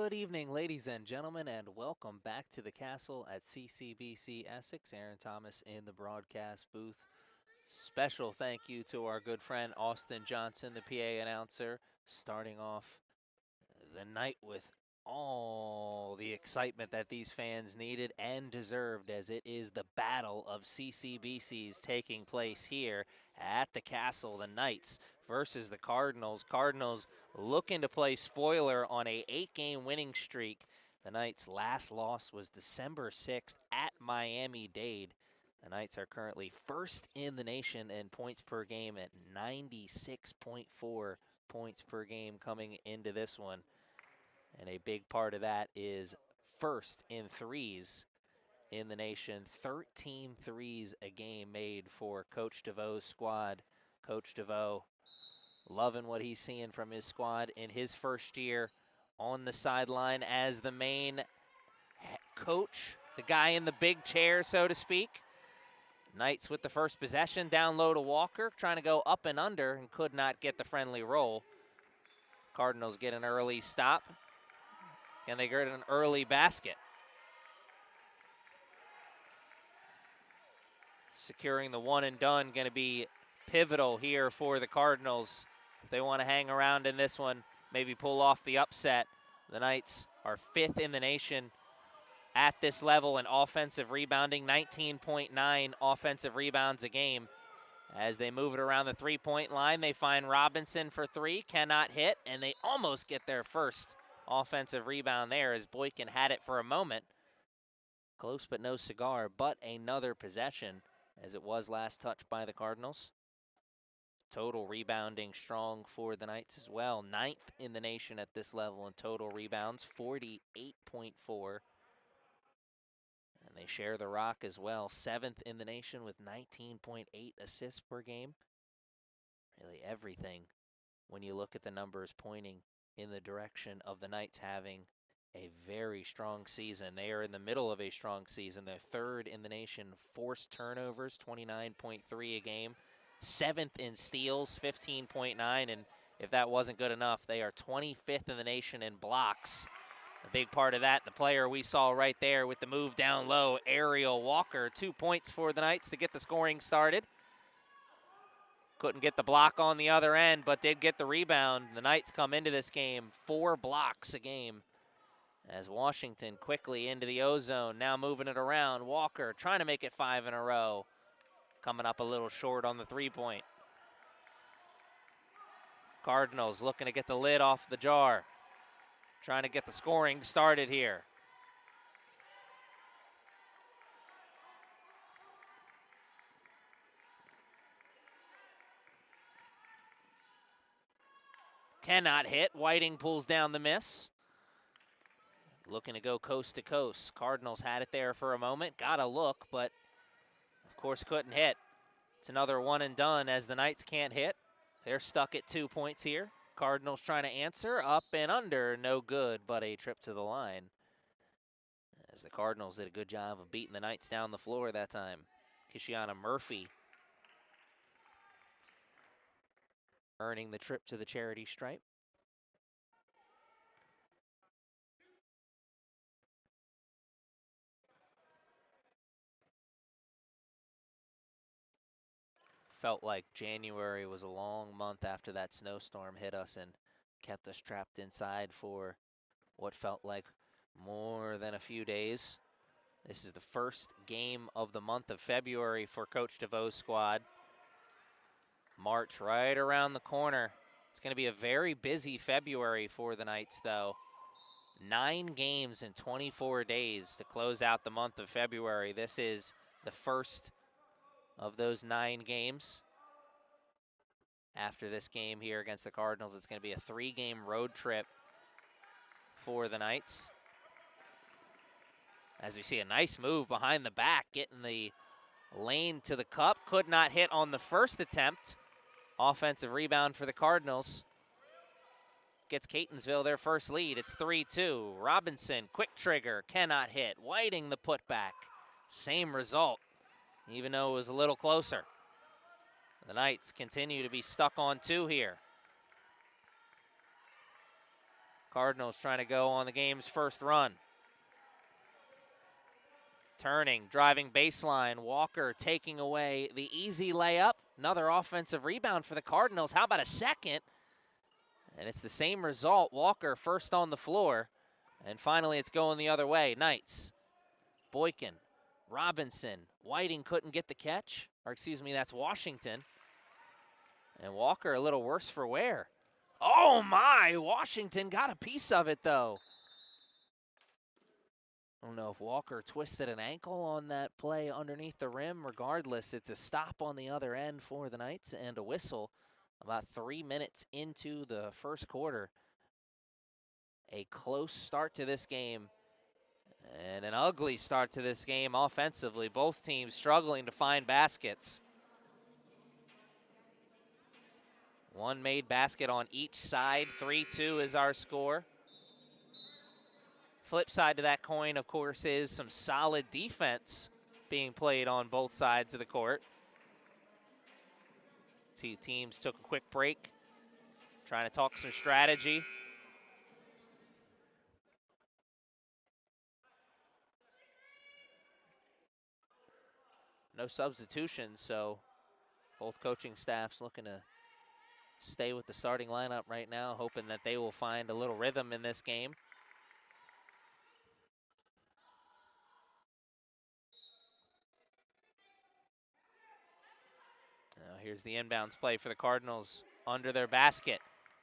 Good evening, ladies and gentlemen, and welcome back to the castle at CCBC Essex. Aaron Thomas in the broadcast booth. Special thank you to our good friend Austin Johnson, the PA announcer, starting off the night with all the excitement that these fans needed and deserved, as it is the battle of CCBCs taking place here at the castle. The Knights versus the Cardinals. Cardinals looking to play spoiler on a 8-game winning streak. The Knights' last loss was December 6th at Miami-Dade. The Knights are currently first in the nation in points per game at 96.4 points per game coming into this one. And a big part of that is first in threes in the nation. 13 threes a game made for Coach DeVoe's squad. Coach DeVoe loving what he's seeing from his squad in his first year on the sideline as the main coach, the guy in the big chair, so to speak. Knights with the first possession, down low to Walker, trying to go up and under and could not get the friendly roll. Cardinals get an early stop, and they get an early basket. Securing the one and done, going to be pivotal here for the Cardinals. If they want to hang around in this one, maybe pull off the upset. The Knights are 5th in the nation at this level in offensive rebounding, 19.9 offensive rebounds a game. As they move it around the three-point line, they find Robinson for three, cannot hit, and they almost get their first offensive rebound there as Boykin had it for a moment. Close but no cigar, but another possession as it was last touched by the Cardinals. Total rebounding strong for the Knights as well. 9th in the nation at this level in total rebounds, 48.4. And they share the rock as well. 7th in the nation with 19.8 assists per game. Really everything when you look at the numbers pointing in the direction of the Knights having a very strong season. They are in the middle of a strong season. They're 3rd in the nation. Forced turnovers, 29.3 a game. 7th in steals, 15.9. And if that wasn't good enough, they are 25th in the nation in blocks. A big part of that, the player we saw right there with the move down low, Ariel Walker. 2 points for the Knights to get the scoring started. Couldn't get the block on the other end, but did get the rebound. The Knights come into this game 4 blocks a game as Washington quickly into the O-zone. Now moving it around. Walker trying to make it 5 in a row. Coming up a little short on the three-point. Cardinals looking to get the lid off the jar. Trying to get the scoring started here. Cannot hit. Whiting pulls down the miss. Looking to go coast to coast. Cardinals had it there for a moment. Got a look, but of course couldn't hit. It's another one and done as the Knights can't hit. They're stuck at 2 points here. Cardinals trying to answer. Up and under. No good, but a trip to the line. As the Cardinals did a good job of beating the Knights down the floor that time. Kishiana Murphy earning the trip to the charity stripe. Felt like January was a long month after that snowstorm hit us and kept us trapped inside for what felt like more than a few days. This is the first game of the month of February for Coach DeVoe's squad. March right around the corner. It's going to be a very busy February for the Knights, though. 9 games in 24 days to close out the month of February. This is the first of those 9 games. After this game here against the Cardinals, it's going to be a 3-game road trip for the Knights. As we see a nice move behind the back, getting the lane to the cup. Could not hit on the first attempt. Offensive rebound for the Cardinals. Gets Catonsville their first lead. It's 3-2. Robinson, quick trigger, cannot hit. Whiting the putback. Same result, even though it was a little closer. The Knights continue to be stuck on 2 here. Cardinals trying to go on the game's first run. Turning, driving baseline. Walker taking away the easy layup. Another offensive rebound for the Cardinals. How about a second? And it's the same result. Walker first on the floor. And finally it's going the other way. Knights, Boykin, Robinson. Whiting couldn't get the catch. Or excuse me, that's Washington. And Walker a little worse for wear. Oh my, Washington got a piece of it though. I don't know if Walker twisted an ankle on that play underneath the rim. Regardless, it's a stop on the other end for the Knights and a whistle about 3 minutes into the first quarter. A close start to this game and an ugly start to this game offensively. Both teams struggling to find baskets. One made basket on each side. 3-2 is our score. Flip side to that coin, of course, is some solid defense being played on both sides of the court. Two teams took a quick break, trying to talk some strategy. No substitutions, so both coaching staffs looking to stay with the starting lineup right now, hoping that they will find a little rhythm in this game. Now here's the inbounds play for the Cardinals under their basket.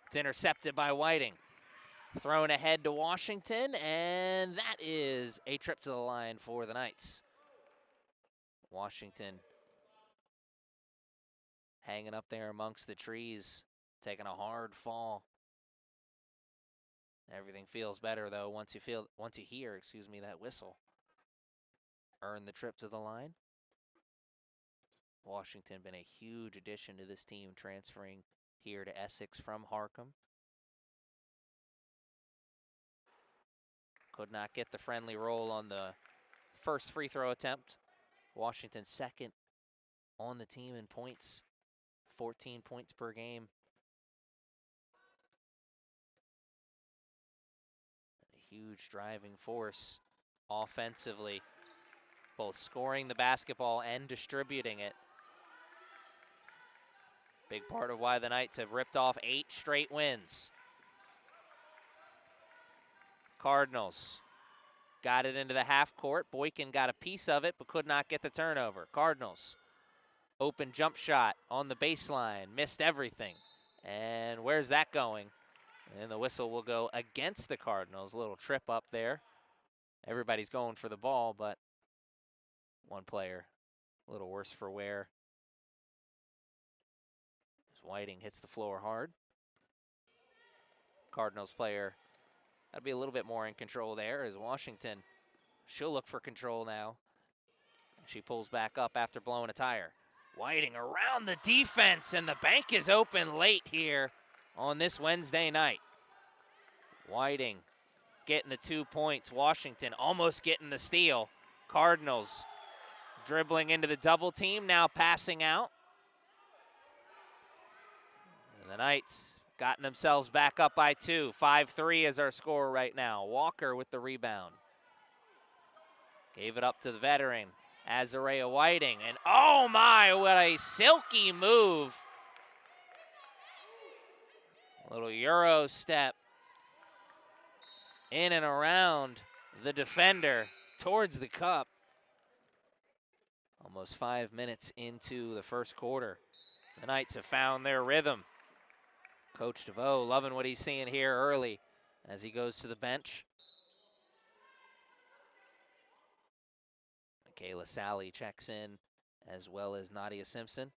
It's intercepted by Whiting. Thrown ahead to Washington, and that is a trip to the line for the Knights. Washington hanging up there amongst the trees, taking a hard fall. Everything feels better though once you hear that whistle. Earn the trip to the line. Washington been a huge addition to this team, transferring here to Essex from Harcum. Could not get the friendly roll on the first free throw attempt. Washington second on the team in points, 14 points per game. A huge driving force offensively, both scoring the basketball and distributing it. Big part of why the Knights have ripped off 8 straight wins. Cardinals got it into the half court. Boykin got a piece of it, but could not get the turnover. Cardinals, open jump shot on the baseline, missed everything. And where's that going? And the whistle will go against the Cardinals. A little trip up there. Everybody's going for the ball, but one player a little worse for wear. Whiting hits the floor hard. Cardinals player, that'd be a little bit more in control there as Washington. She'll look for control now. She pulls back up after blowing a tire. Whiting around the defense, and the bank is open late here on this Wednesday night. Whiting getting the 2 points. Washington almost getting the steal. Cardinals dribbling into the double team, now passing out. And the Knights gotten themselves back up by 2. 5-3 is our score right now. Walker with the rebound. Gave it up to the veteran, Azarea Whiting. And oh my, what a silky move. A little Euro step in and around the defender towards the cup. Almost 5 minutes into the first quarter. The Knights have found their rhythm. Coach DeVoe loving what he's seeing here early as he goes to the bench. Michaela Sally checks in, as well as Nadia Simpson.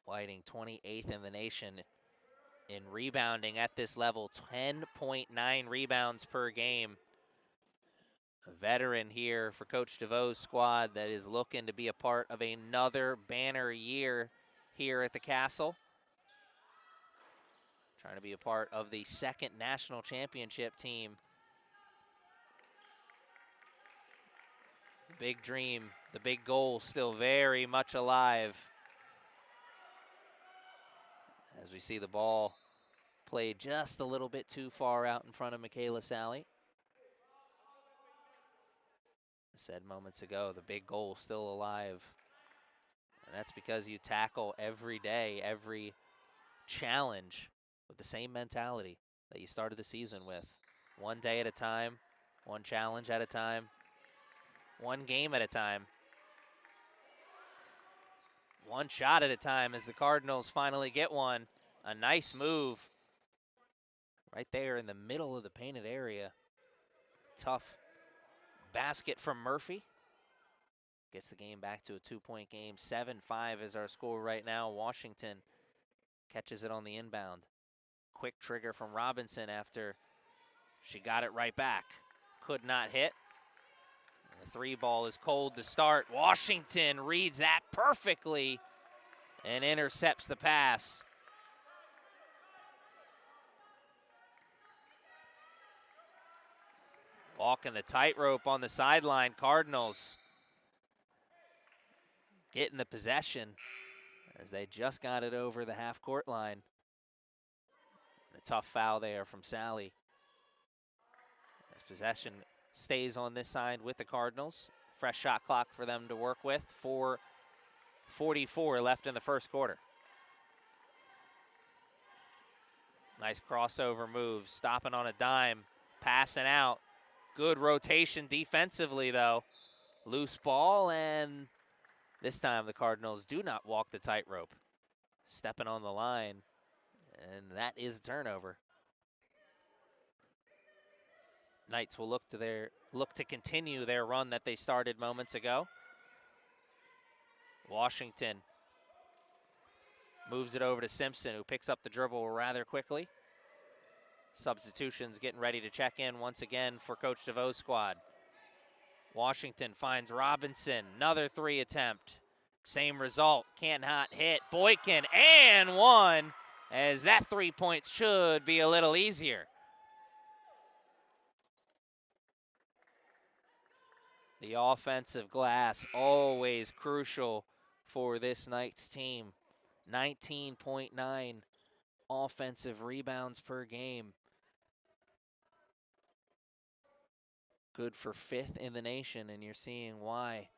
Whiting 28th in the nation in rebounding at this level, 10.9 rebounds per game. A veteran here for Coach DeVoe's squad that is looking to be a part of another banner year here at the Castle. Trying to be a part of the second national championship team. The big dream, the big goal still very much alive. As we see the ball played just a little bit too far out in front of Michaela Sally. I said moments ago, the big goal still alive. And that's because you tackle every day, every challenge with the same mentality that you started the season with. One day at a time, one challenge at a time, one game at a time, one shot at a time as the Cardinals finally get one. A nice move right there in the middle of the painted area. Tough basket from Murphy. Gets the game back to a 2-point game. 7-5 is our score right now. Washington catches it on the inbound. Quick trigger from Robinson after she got it right back. Could not hit. The three ball is cold to start. Washington reads that perfectly and intercepts the pass. Walking the tightrope on the sideline. Cardinals getting the possession as they just got it over the half-court line. A tough foul there from Sally. As possession stays on this side with the Cardinals. Fresh shot clock for them to work with. 4:44 left in the first quarter. Nice crossover move, stopping on a dime, passing out. Good rotation defensively, though. Loose ball, and this time the Cardinals do not walk the tightrope. Stepping on the line, and that is a turnover. Knights will look to continue their run that they started moments ago. Washington moves it over to Simpson, who picks up the dribble rather quickly. Substitutions getting ready to check in once again for Coach DeVoe's squad. Washington finds Robinson, another three attempt. Same result, cannot hit. Boykin, and one, as that 3 points should be a little easier. The offensive glass, always crucial for this Knights team. 19.9 offensive rebounds per game. Good for 5th in the nation, and you're seeing why.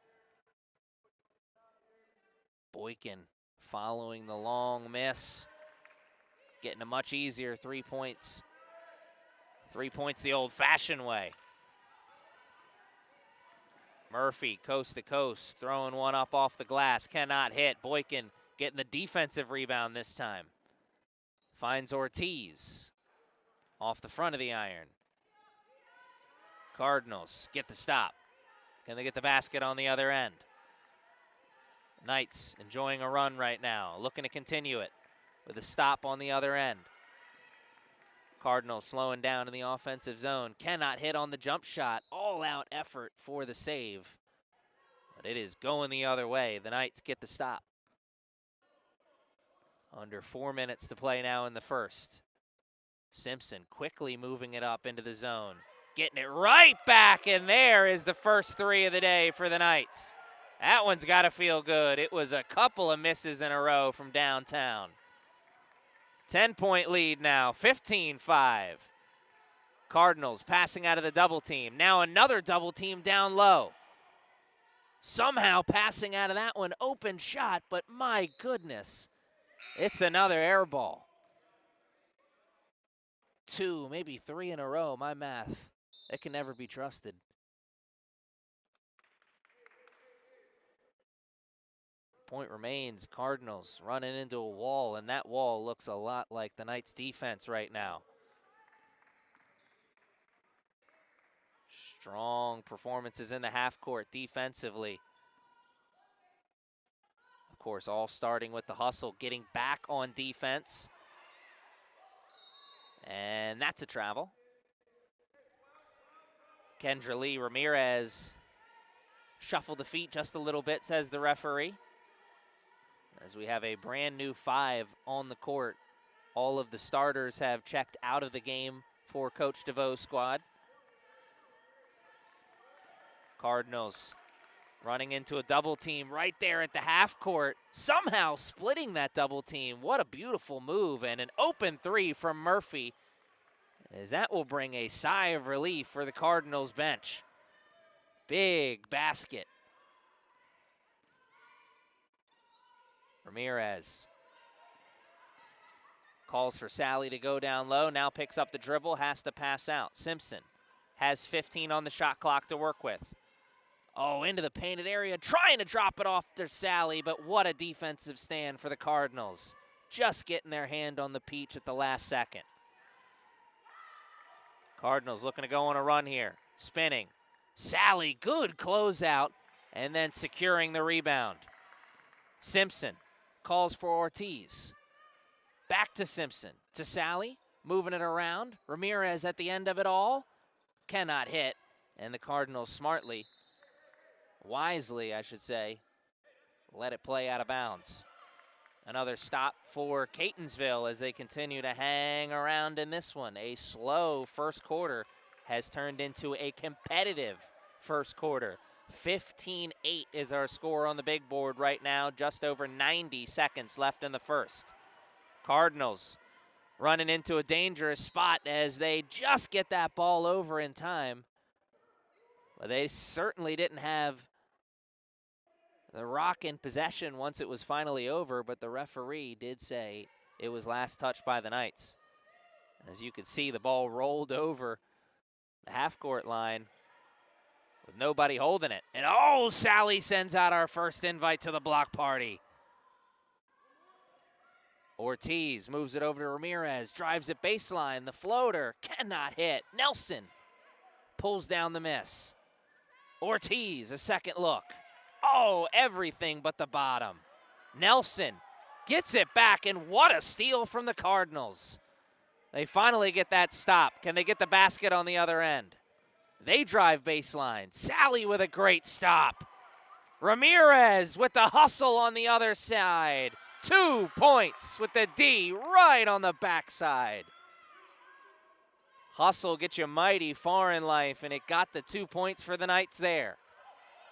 Boykin following the long miss. Getting a much easier 3 points. 3 points the old-fashioned way. Murphy, coast to coast, throwing one up off the glass. Cannot hit. Boykin getting the defensive rebound this time. Finds Ortiz off the front of the iron. Cardinals get the stop. Can they get the basket on the other end? Knights enjoying a run right now, looking to continue it with a stop on the other end. Cardinals slowing down in the offensive zone. Cannot hit on the jump shot. All-out effort for the save. But it is going the other way. The Knights get the stop. Under 4 minutes to play now in the first. Simpson quickly moving it up into the zone. Getting it right back, and there is the first three of the day for the Knights. That one's got to feel good. It was a couple of misses in a row from downtown. 10-point lead now, 15-5. Cardinals passing out of the double team. Now another double team down low. Somehow passing out of that one. Open shot, but my goodness. It's another air ball. 2, maybe 3 in a row. My math, it can never be trusted. Point remains, Cardinals running into a wall, and that wall looks a lot like the Knights' defense right now. Strong performances in the half court defensively. Of course, all starting with the hustle, getting back on defense. And that's a travel. Kendra Lee Ramirez shuffled the feet just a little bit, says the referee. As we have a brand new 5 on the court. All of the starters have checked out of the game for Coach DeVoe's squad. Cardinals Running into a double team right there at the half court, somehow splitting that double team. What a beautiful move, and an open three from Murphy, as that will bring a sigh of relief for the Cardinals bench. Big basket. Ramirez calls for Sally to go down low, now picks up the dribble, has to pass out. Simpson has 15 on the shot clock to work with. Oh, into the painted area, trying to drop it off to Sally, but what a defensive stand for the Cardinals. Just getting their hand on the peach at the last second. Cardinals looking to go on a run here. Spinning. Sally, good closeout, and then securing the rebound. Simpson calls for Ortiz. Back to Simpson, to Sally, moving it around. Ramirez at the end of it all, cannot hit, and the Cardinals smartly, wisely I should say, let it play out of bounds. Another stop for Catonsville as they continue to hang around in this one. A slow first quarter has turned into a competitive first quarter. 15-8 is our score on the big board right now, just over 90 seconds left in the first. Cardinals running into a dangerous spot as they just get that ball over in time. Well, they certainly didn't have the rock in possession once it was finally over, but the referee did say it was last touched by the Knights. As you can see, the ball rolled over the half-court line with nobody holding it. And oh, Sally sends out our first invite to the block party. Ortiz moves it over to Ramirez, drives it baseline. The floater cannot hit. Nelson pulls down the miss. Ortiz, a second look. Oh, everything but the bottom. Nelson gets it back, and what a steal from the Cardinals. They finally get that stop. Can they get the basket on the other end? They drive baseline. Sally with a great stop. Ramirez with the hustle on the other side. 2 points with the D right on the backside. Hustle gets you mighty far in life, and it got the 2 points for the Knights there.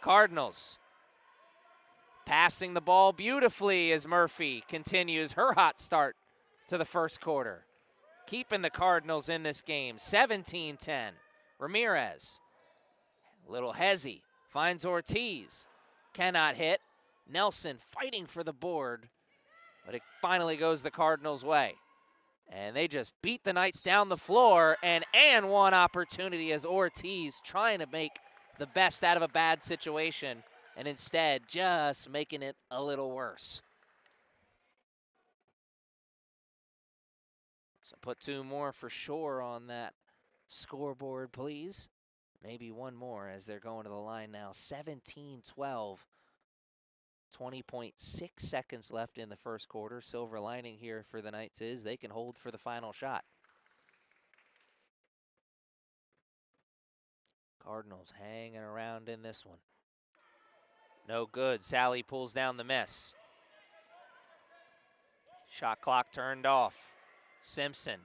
Cardinals passing the ball beautifully as Murphy continues her hot start to the first quarter. Keeping the Cardinals in this game, 17-10. Ramirez, a little hezzy, finds Ortiz, cannot hit. Nelson fighting for the board, but it finally goes the Cardinals' way. And they just beat the Knights down the floor, and one opportunity as Ortiz trying to make the best out of a bad situation, and instead just making it a little worse. So put 2 more for sure on that scoreboard, please. Maybe 1 more as they're going to the line now. 17-12. 20.6 seconds left in the first quarter. Silver lining here for the Knights is they can hold for the final shot. Cardinals hanging around in this one. No good. Sally pulls down the miss. Shot clock turned off. Simpson.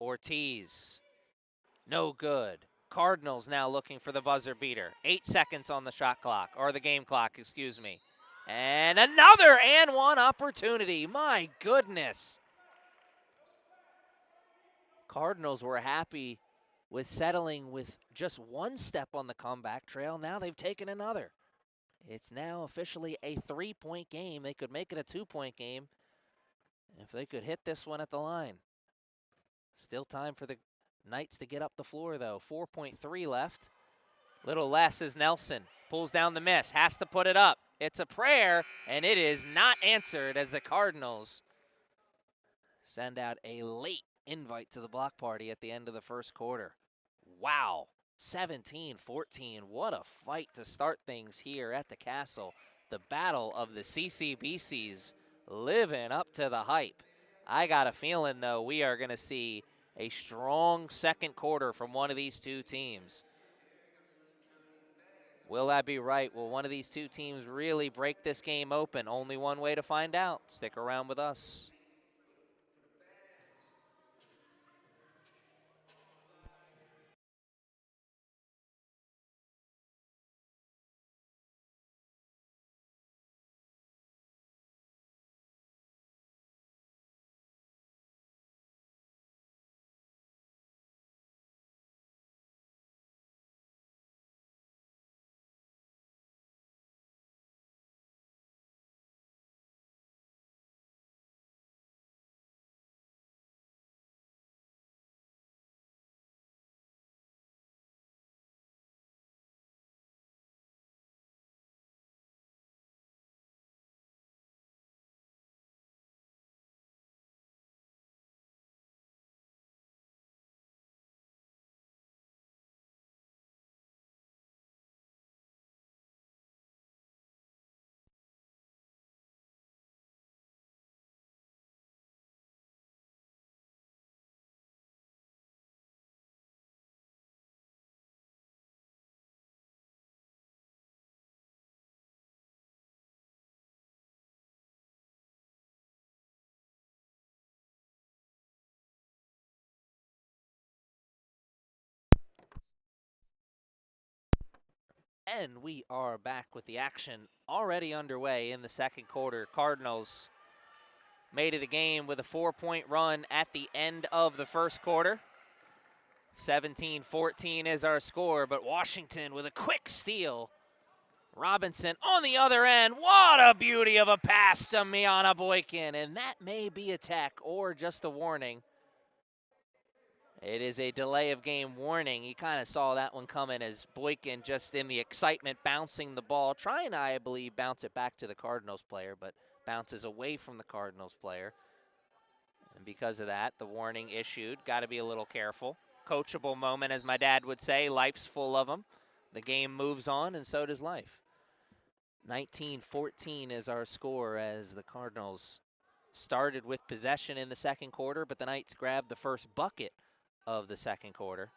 Ortiz. No good. Cardinals now looking for the buzzer beater. 8 seconds on the shot clock, or the game clock, excuse me. And another and one opportunity. My goodness. Cardinals were happy with settling with just 1 step on the comeback trail. Now they've taken another. It's now officially a 3-point game. They could make it a 2-point game if they could hit this one at the line. Still time for the Knights to get up the floor, though. 4.3 left. Little less as Nelson pulls down the miss. Has to put it up. It's a prayer, and it is not answered as the Cardinals send out a late invite to the block party at the end of the first quarter. Wow. 17-14. What a fight to start things here at the Castle. The battle of the CCBCs living up to the hype. I got a feeling, though, we are going to see a strong second quarter from one of these 2 teams. Will I be right? Will one of these 2 teams really break this game open? Only one way to find out. Stick around with us. And we are back with the action already underway in the second quarter. Cardinals made it a game with a 4-point run at the end of the first quarter. 17-14 is our score, but Washington with a quick steal. Robinson on the other end. What a beauty of a pass to Miana Boykin, and that may be a tech or just a warning. It is a delay of game warning. You kind of saw that one coming as Boykin just in the excitement bouncing the ball, trying to, I believe, bounce it back to the Cardinals player, but bounces away from the Cardinals player. And because of that, the warning issued. Got to be a little careful. Coachable moment, as my dad would say. Life's full of them. The game moves on, and so does life. 19-14 is our score as the Cardinals started with possession in the second quarter, but the Knights grabbed the first bucket of the second quarter.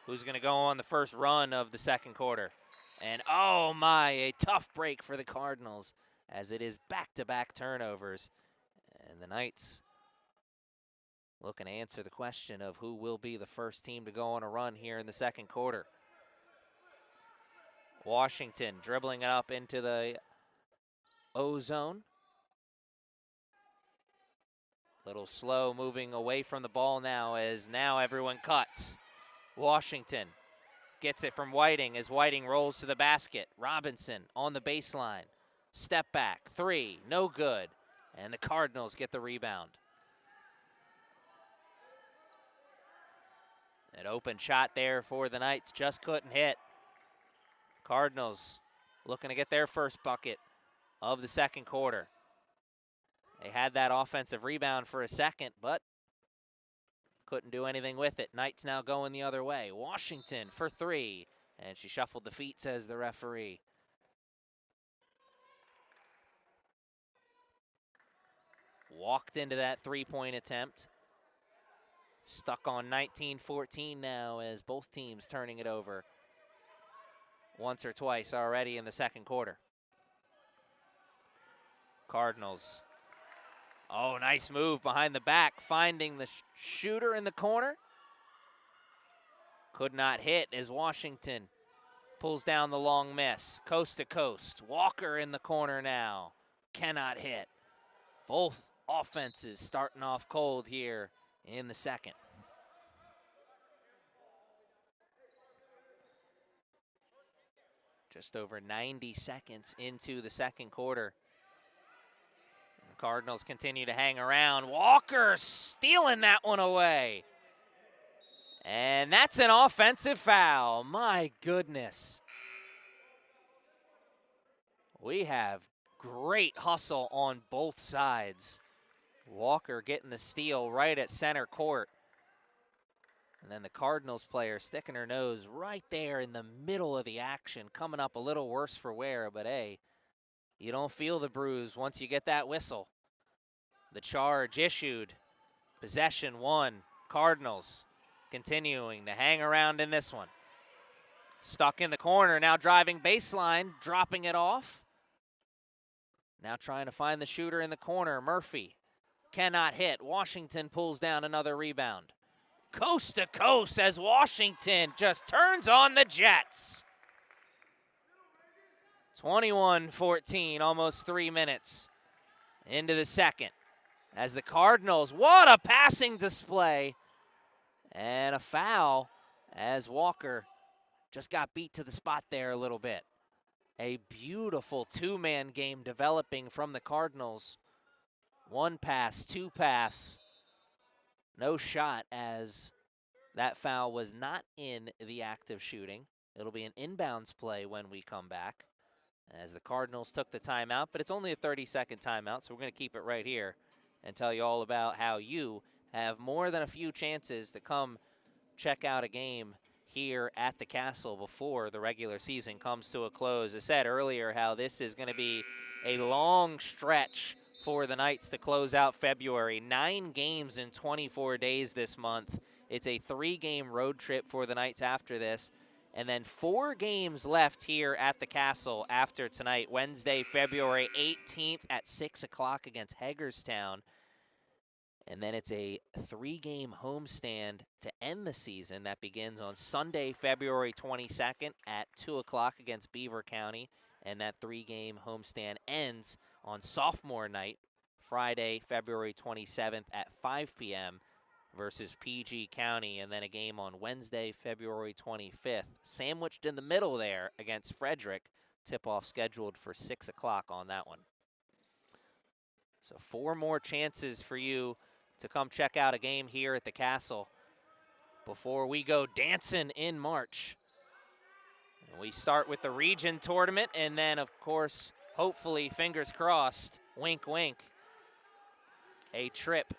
Who's going to go on the first run of the second quarter? And oh my, a tough break for the Cardinals as it is back-to-back turnovers. And the Knights looking to answer the question of who will be the first team to go on a run here in the second quarter. Washington dribbling it up into the O zone. Little slow moving away from the ball now as now everyone cuts. Washington gets it from Whiting as Whiting rolls to the basket. Robinson on the baseline. Step back, three, no good. And the Cardinals get the rebound. An open shot there for the Knights, just couldn't hit. Cardinals looking to get their first bucket of the second quarter. They had that offensive rebound for a second, but couldn't do anything with it. Knights now going the other way. Washington for three, and she shuffled the feet, says the referee. Walked into that three-point attempt. Stuck on 19-14 now as both teams turning it over once or twice already in the second quarter. Cardinals. Oh, nice move behind the back, finding the shooter in the corner. Could not hit as Washington pulls down the long miss. Coast to coast. Walker in the corner now. Cannot hit. Both offenses starting off cold here in the second. Just over 90 seconds into the second quarter. The Cardinals continue to hang around. Walker stealing that one away. And that's an offensive foul. My goodness. We have great hustle on both sides. Walker getting the steal right at center court. And then the Cardinals player sticking her nose right there in the middle of the action, coming up a little worse for wear, but hey, you don't feel the bruise once you get that whistle. The charge issued. Possession one. Cardinals continuing to hang around in this one. Stuck in the corner, now driving baseline, dropping it off. Now trying to find the shooter in the corner. Murphy cannot hit. Washington pulls down another rebound. Coast to coast as Washington just turns on the Jets. 21-14, almost 3 minutes into the second. As the Cardinals, what a passing display. And a foul as Walker just got beat to the spot there a little bit. A beautiful two-man game developing from the Cardinals. One pass, two pass. No shot as that foul was not in the act of shooting. It'll be an inbounds play when we come back as the Cardinals took the timeout, but it's only a 30-second timeout, so we're going to keep it right here and tell you all about how you have more than a few chances to come check out a game here at the Castle before the regular season comes to a close. I said earlier how this is going to be a long stretch for the Knights to close out February. 9 games in 24 days this month. It's a 3-game road trip for the Knights after this. And then 4 games left here at the Castle after tonight, Wednesday, February 18th at 6 o'clock against Hagerstown. And then it's a 3-game homestand to end the season that begins on Sunday, February 22nd at 2 o'clock against Beaver County. And that 3-game homestand ends on sophomore night, Friday, February 27th at 5 p.m. versus PG County. And then a game on Wednesday, February 25th, sandwiched in the middle there against Frederick. Tip-off scheduled for 6 o'clock on that one. So 4 more chances for you to come check out a game here at the Castle before we go dancing in March. And we start with the region tournament, and then, of course, hopefully, fingers crossed, wink, wink, a trip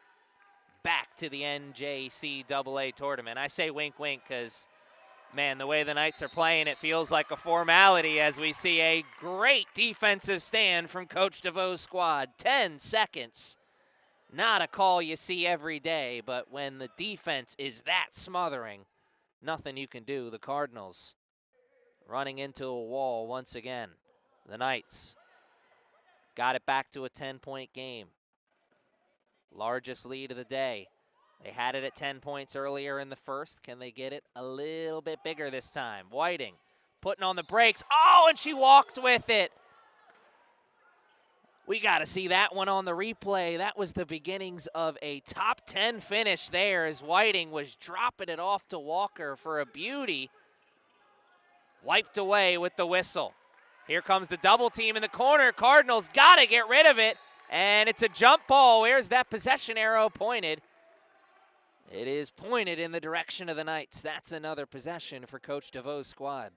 back to the NJCAA tournament. I say wink, wink because, man, the way the Knights are playing, it feels like a formality as we see a great defensive stand from Coach DeVoe's squad. 10 seconds. Not a call you see every day, but when the defense is that smothering, nothing you can do. The Cardinals running into a wall once again. The Knights got it back to a 10-point game. Largest lead of the day. They had it at 10 points earlier in the first. Can they get it a little bit bigger this time? Whiting putting on the brakes. Oh, and she walked with it. We got to see that one on the replay. That was the beginnings of a top 10 finish there as Whiting was dropping it off to Walker for a beauty. Wiped away with the whistle. Here comes the double team in the corner. Cardinals got to get rid of it. And it's a jump ball. Where's that possession arrow pointed? It is pointed in the direction of the Knights. That's another possession for Coach DeVoe's squad.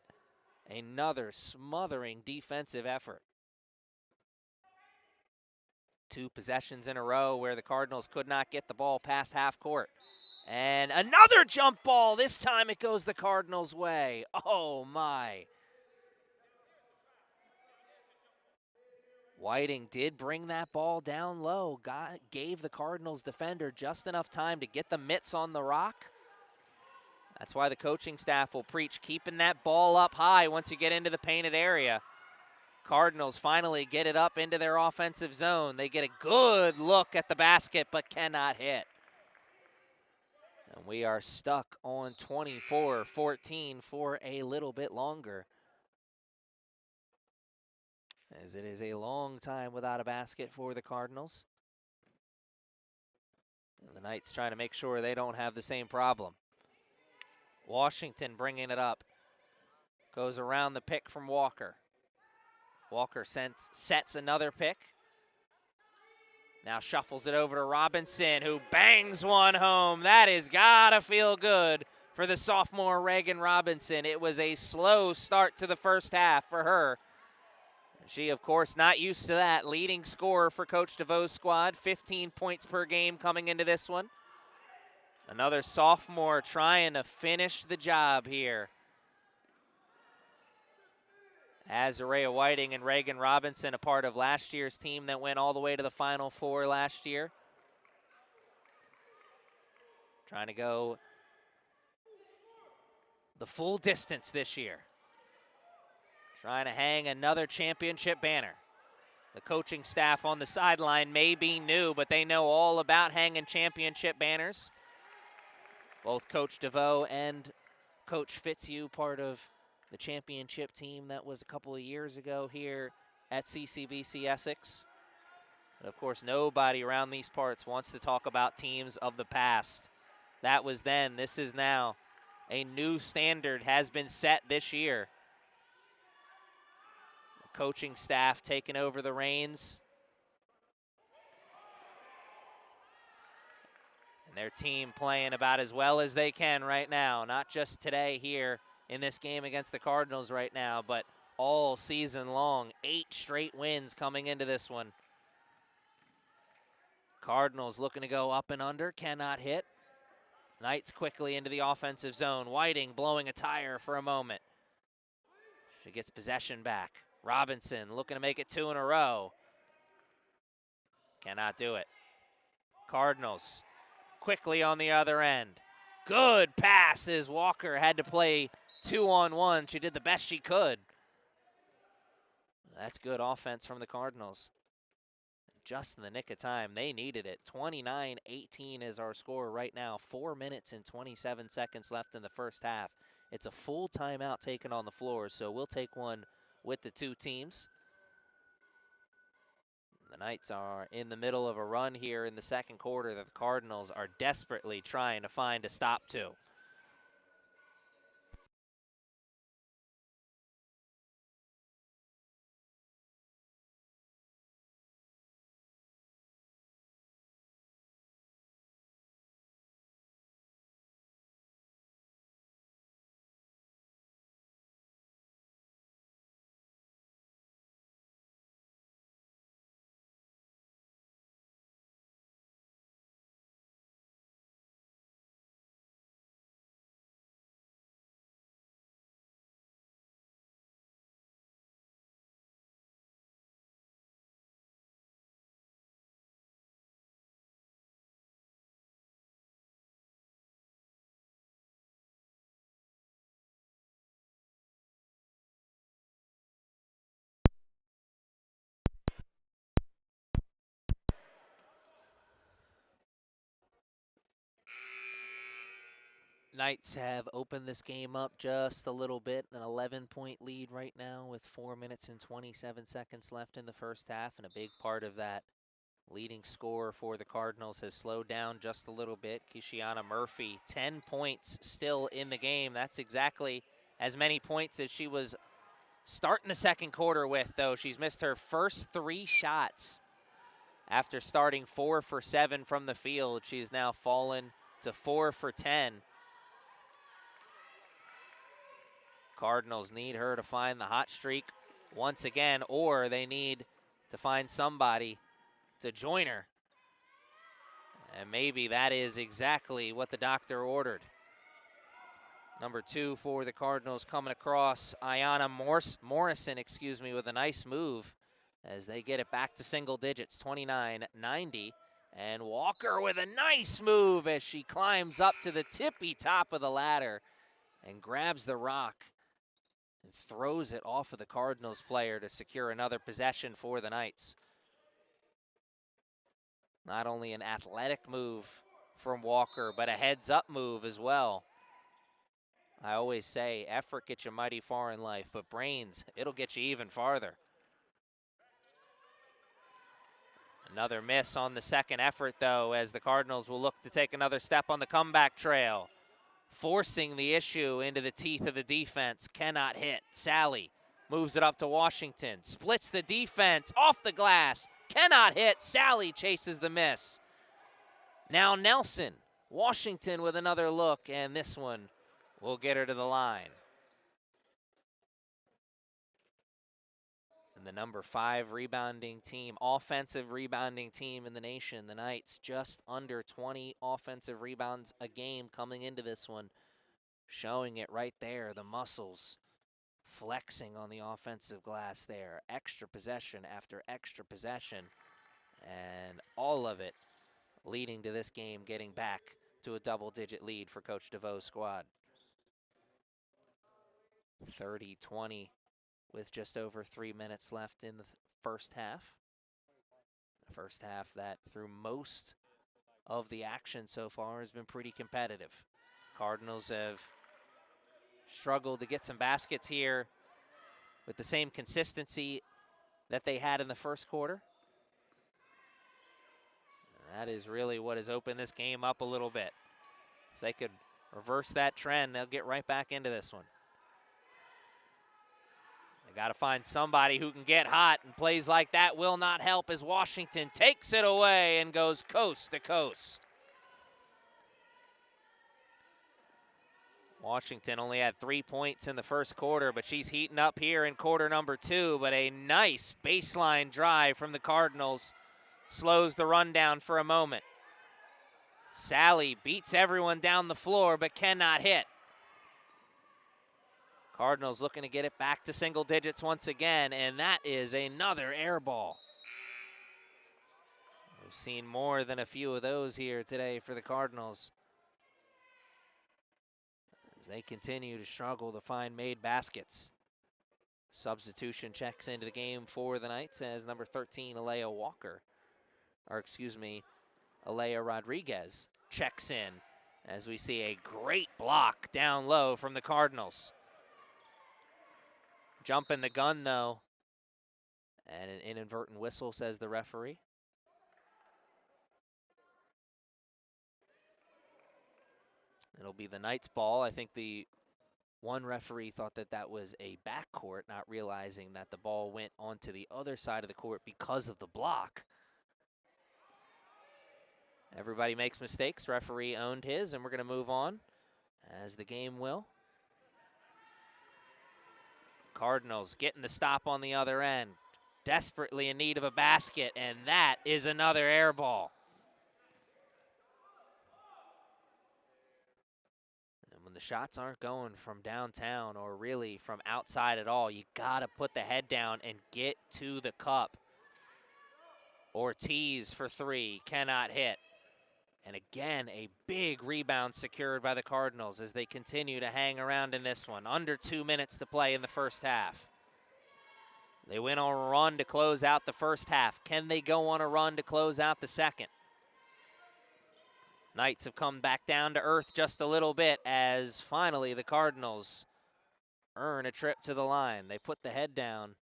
Another smothering defensive effort. 2 possessions in a row where the Cardinals could not get the ball past half court. And another jump ball. This time it goes the Cardinals' way. Oh, my. Whiting did bring that ball down low. Gave the Cardinals defender just enough time to get the mitts on the rock. That's why the coaching staff will preach keeping that ball up high once you get into the painted area. Cardinals finally get it up into their offensive zone. They get a good look at the basket but cannot hit. And we are stuck on 24-14 for a little bit longer, as it is a long time without a basket for the Cardinals. And the Knights trying to make sure they don't have the same problem. Washington bringing it up. Goes around the pick from Walker. Walker sets another pick. Now shuffles it over to Robinson, who bangs one home. That has got to feel good for the sophomore Reagan Robinson. It was a slow start to the first half for her. She, of course, not used to that. Leading scorer for Coach DeVoe's squad, 15 points per game coming into this one. Another sophomore trying to finish the job here. Azarea Whiting and Reagan Robinson, a part of last year's team that went all the way to the Final Four last year. Trying to go the full distance this year. Trying to hang another championship banner. The coaching staff on the sideline may be new, but they know all about hanging championship banners. Both Coach DeVoe and Coach Fitzhugh, part of the championship team that was a couple of years ago here at CCBC Essex. But of course, nobody around these parts wants to talk about teams of the past. That was then. This is now. A new standard has been set this year. The coaching staff taking over the reins. And their team playing about as well as they can right now. Not just today here in this game against the Cardinals right now, but all season long. 8 straight wins coming into this one. Cardinals looking to go up and under, cannot hit. Knights quickly into the offensive zone. Whiting blowing a tire for a moment. She gets possession back. Robinson looking to make it 2 in a row. Cannot do it. Cardinals quickly on the other end. Good pass as Walker had to play 2-on-1. She did the best she could. That's good offense from the Cardinals. just in the nick of time. They needed it. 29-18 is our score right now. 4 minutes and 27 seconds left in the first half. It's a full timeout taken on the floor, so we'll take one with the two teams. The Knights are in the middle of a run here in the second quarter that the Cardinals are desperately trying to find a stop to. Knights have opened this game up just a little bit, an 11-point lead right now with 4 minutes and 27 seconds left in the first half, and a big part of that leading scorer for the Cardinals has slowed down just a little bit. Kishiana Murphy, 10 points still in the game. That's exactly as many points as she was starting the second quarter with, though. She's missed her first 3 shots after starting 4 for 7 from the field. She's now fallen to 4 for 10. Cardinals need her to find the hot streak once again, or they need to find somebody to join her. And maybe that is exactly what the doctor ordered. Number 2 for the Cardinals coming across, Ayanna Morrison, with a nice move as they get it back to single digits, 29-90. And Walker with a nice move as she climbs up to the tippy top of the ladder and grabs the rock and throws it off of the Cardinals player to secure another possession for the Knights. Not only an athletic move from Walker, but a heads-up move as well. I always say effort gets you mighty far in life, but brains, it'll get you even farther. Another miss on the second effort, though, as the Cardinals will look to take another step on the comeback trail. Forcing the issue into the teeth of the defense, cannot hit. Sally moves it up to Washington, splits the defense, off the glass, cannot hit. Sally chases the miss. Now Nelson, Washington with another look, and this one will get her to the line. And the number 5 rebounding team, offensive rebounding team in the nation, the Knights, just under 20 offensive rebounds a game coming into this one. Showing it right there, the muscles flexing on the offensive glass there. Extra possession after extra possession. And all of it leading to this game getting back to a double-digit lead for Coach DeVoe's squad. 30-20 with just over 3 minutes left in the first half. The first half that through most of the action so far has been pretty competitive. Cardinals have struggled to get some baskets here with the same consistency that they had in the first quarter. And that is really what has opened this game up a little bit. If they could reverse that trend, they'll get right back into this one. They got to find somebody who can get hot, and plays like that will not help as Washington takes it away and goes coast to coast. Washington only had 3 points in the first quarter, but she's heating up here in quarter number 2. But a nice baseline drive from the Cardinals slows the run down for a moment. Sally beats everyone down the floor but cannot hit. Cardinals looking to get it back to single digits once again, and that is another air ball. We've seen more than a few of those here today for the Cardinals, as they continue to struggle to find made baskets. Substitution checks into the game for the Knights as number 13, Alea Walker, Alea Rodriguez checks in as we see a great block down low from the Cardinals. Jumping the gun, though, and an inadvertent whistle, says the referee. It'll be the Knights' ball. I think the one referee thought that that was a backcourt, not realizing that the ball went onto the other side of the court because of the block. Everybody makes mistakes. Referee owned his, and we're going to move on, as the game will. Cardinals getting the stop on the other end. Desperately in need of a basket, and that is another air ball. And when the shots aren't going from downtown or really from outside at all, you got to put the head down and get to the cup. Ortiz for three, cannot hit. And again, a big rebound secured by the Cardinals as they continue to hang around in this one. Under 2 minutes to play in the first half. They went on a run to close out the first half. Can they go on a run to close out the second? Knights have come back down to earth just a little bit as finally the Cardinals earn a trip to the line. They put the head down,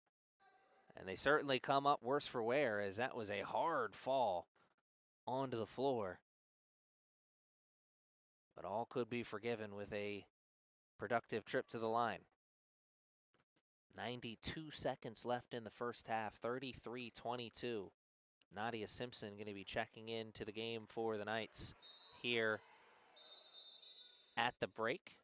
and they certainly come up worse for wear, as that was a hard fall onto the floor. But all could be forgiven with a productive trip to the line. 92 seconds left in the first half, 33-22. Nadia Simpson going to be checking into the game for the Knights here at the break.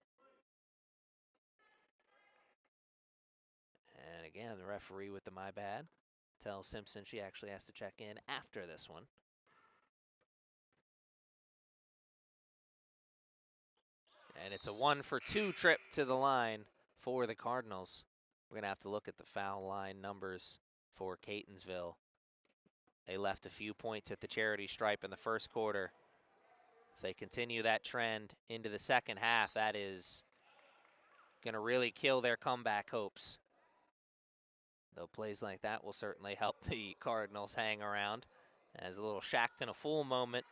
And again, the referee with the my bad tells Simpson she actually has to check in after this one. And it's a 1-for-2 trip to the line for the Cardinals. We're going to have to look at the foul line numbers for Catonsville. They left a few points at the charity stripe in the first quarter. If they continue that trend into the second half, that is going to really kill their comeback hopes. Though plays like that will certainly help the Cardinals hang around. As a little shacked in a fool moment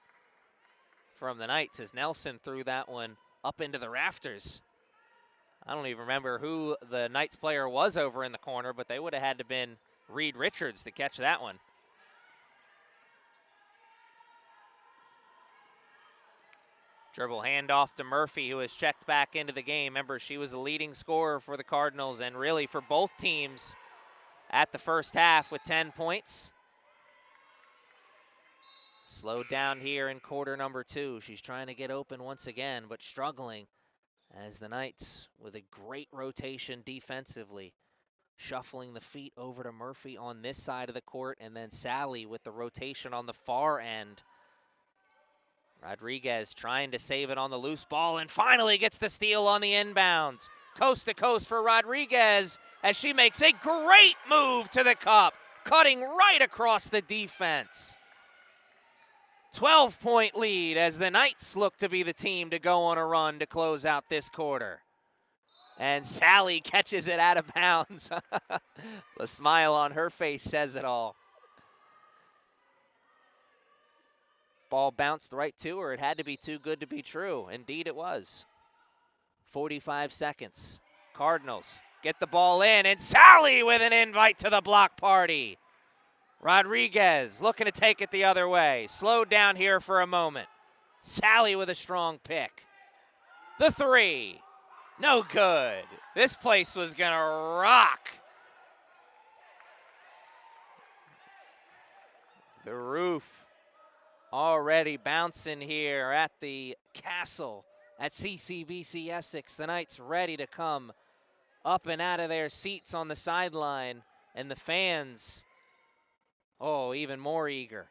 from the Knights as Nelson threw that one up into the rafters. I don't even remember who the Knights player was over in the corner, but they would have had to been Reed Richards to catch that one. Dribble handoff to Murphy, who has checked back into the game. Remember, she was the leading scorer for the Cardinals and really for both teams at the first half with 10 points. Slowed down here in quarter number 2. She's trying to get open once again, but struggling as the Knights, with a great rotation defensively, shuffling the feet over to Murphy on this side of the court, and then Sally with the rotation on the far end. Rodriguez trying to save it on the loose ball and finally gets the steal on the inbounds. Coast to coast for Rodriguez as she makes a great move to the cup, cutting right across the defense. 12-point lead as the Knights look to be the team to go on a run to close out this quarter. And Sally catches it out of bounds. The smile on her face says it all. Ball bounced right to her. It had to be too good to be true. Indeed it was. 45 seconds. Cardinals get the ball in, and Sally with an invite to the block party. Rodriguez looking to take it the other way. Slowed down here for a moment. Sally with a strong pick. The three. No good. This place was going to rock. The roof already bouncing here at the castle at CCBC Essex. The Knights ready to come up and out of their seats on the sideline, and the fans, oh, even more eager.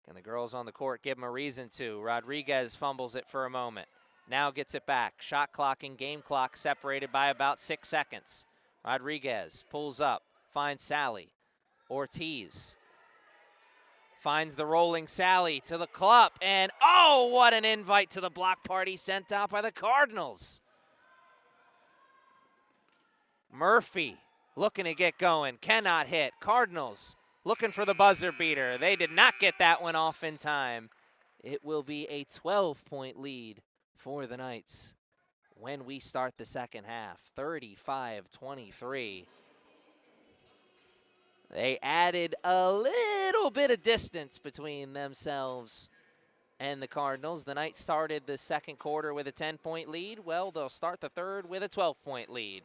Can the girls on the court give them a reason to? Rodriguez fumbles it for a moment. Now gets it back. Shot clock and game clock separated by about 6 seconds. Rodriguez pulls up, finds Sally. Ortiz finds the rolling Sally to the cup, and oh, what an invite to the block party sent out by the Cardinals. Murphy looking to get going, cannot hit. Cardinals looking for the buzzer beater. They did not get that one off in time. It will be a 12-point lead for the Knights when we start the second half, 35-23. They added a little bit of distance between themselves and the Cardinals. The Knights started the second quarter with a 10-point lead. Well, they'll start the third with a 12-point lead.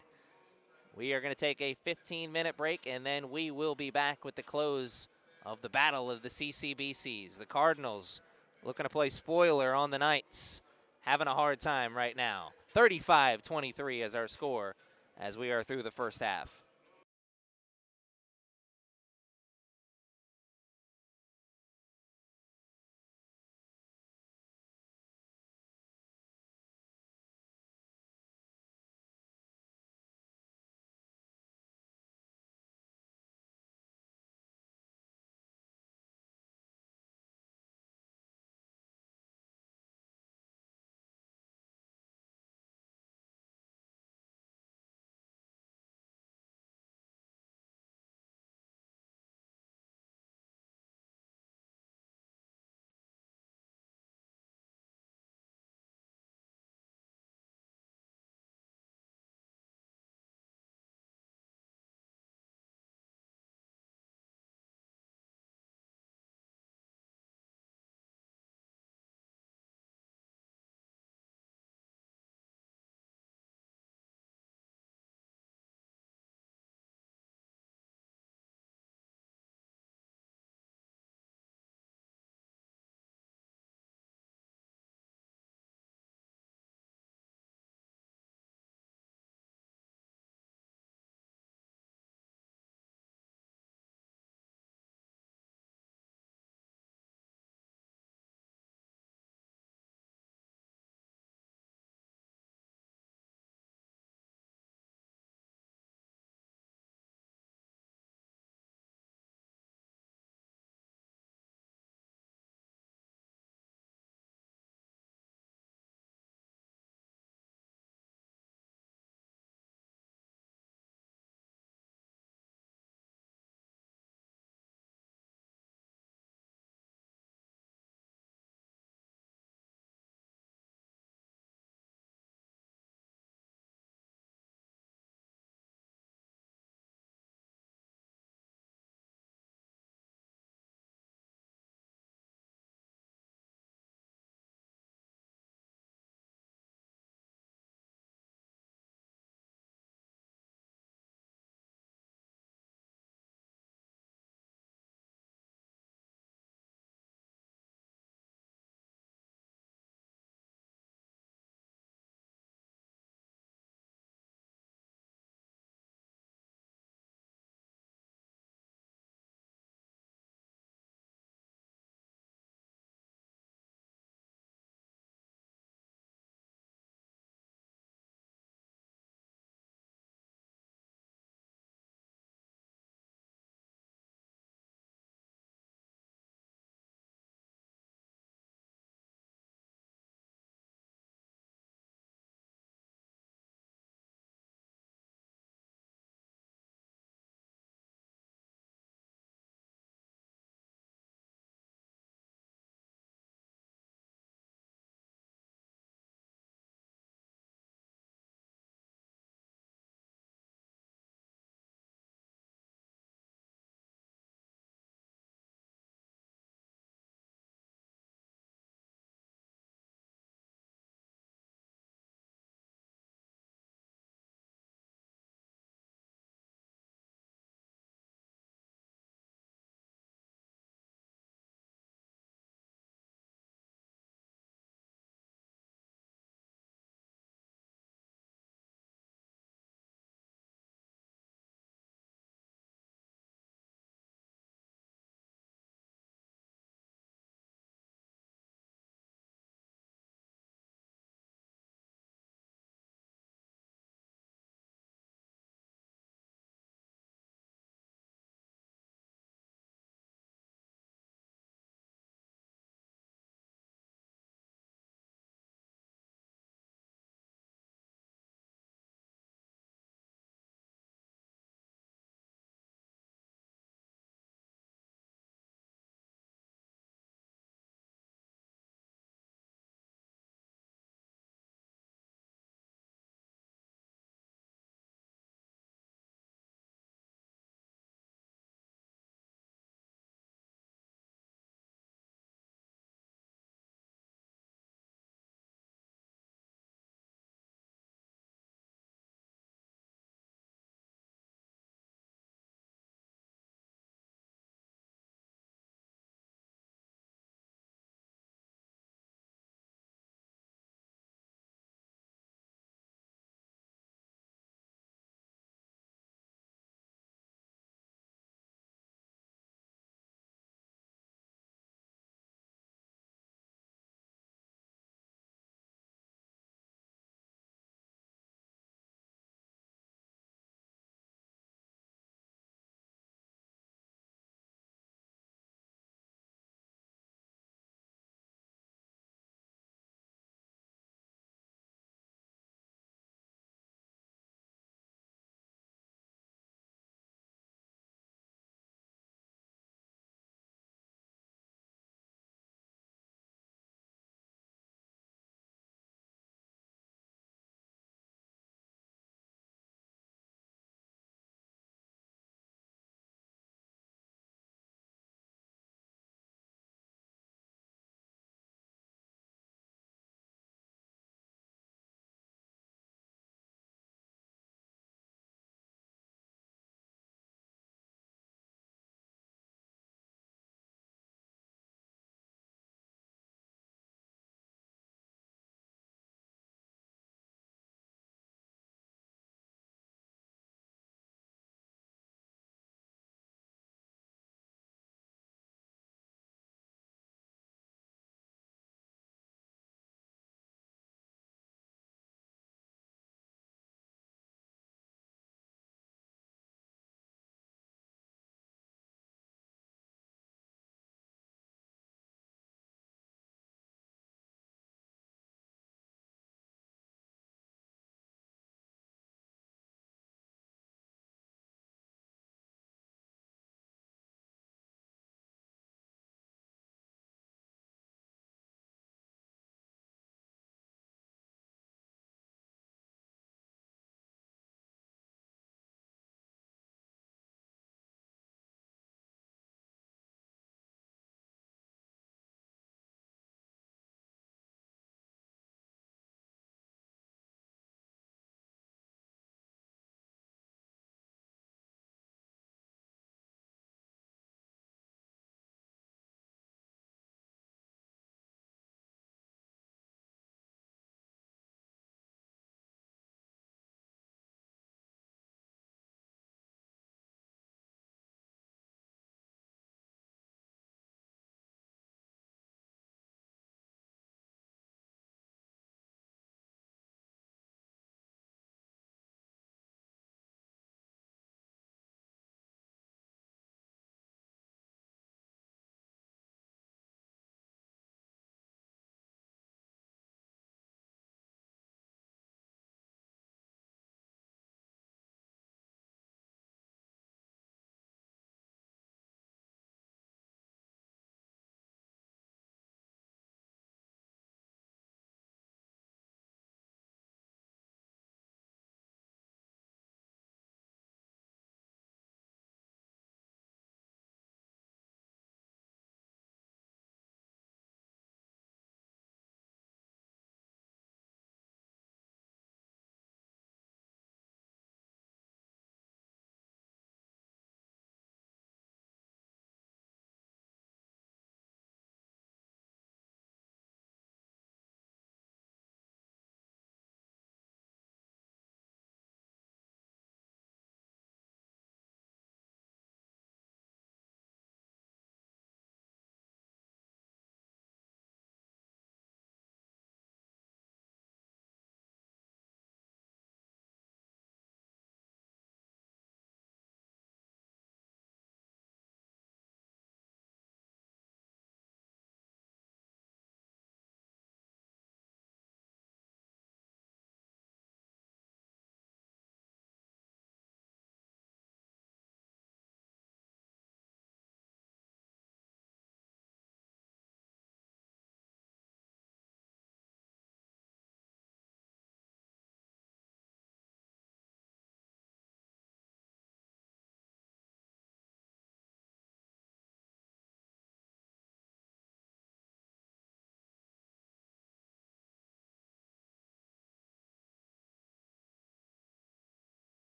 We are going to take a 15-minute break, and then we will be back with the close of the battle of the CCBCs. The Cardinals looking to play spoiler on the Knights. Having a hard time right now. 35-23 is our score as we are through the first half.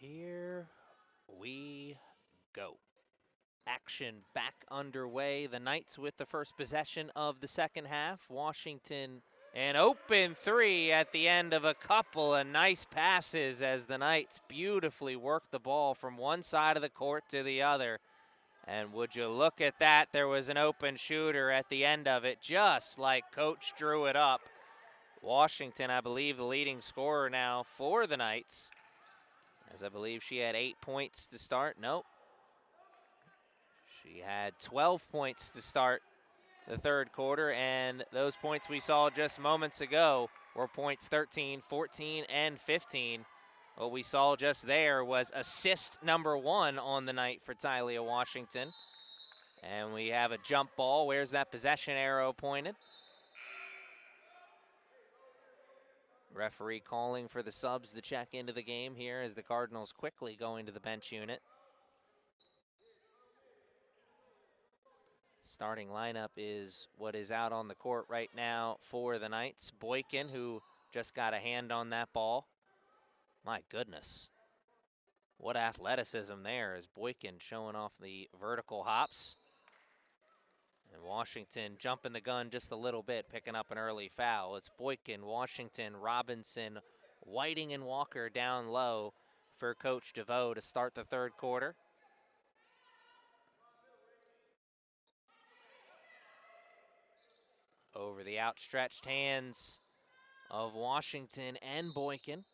Here we go. Action back underway. The Knights with the first possession of the second half. Washington an open three at the end of a couple of nice passes as the Knights beautifully work the ball from one side of the court to the other. And would you look at that, there was an open shooter at the end of it, just like Coach drew it up. Washington, I believe, the leading scorer now for the Knights, as I believe she had 8 points to start. Nope. She had 12 points to start the third quarter, and those points we saw just moments ago were points 13, 14, and 15. What we saw just there was assist number 1 on the night for Tylia Washington. And we have a jump ball. Where's that possession arrow pointed? Referee calling for the subs to check into the game here as the Cardinals quickly go into the bench unit. Starting lineup is what is out on the court right now for the Knights. Boykin, who just got a hand on that ball. My goodness. What athleticism there as Boykin showing off the vertical hops. And Washington jumping the gun just a little bit, picking up an early foul. It's Boykin, Washington, Robinson, Whiting, and Walker down low for Coach DeVoe to start the third quarter. Over the outstretched hands of Washington and Boykin.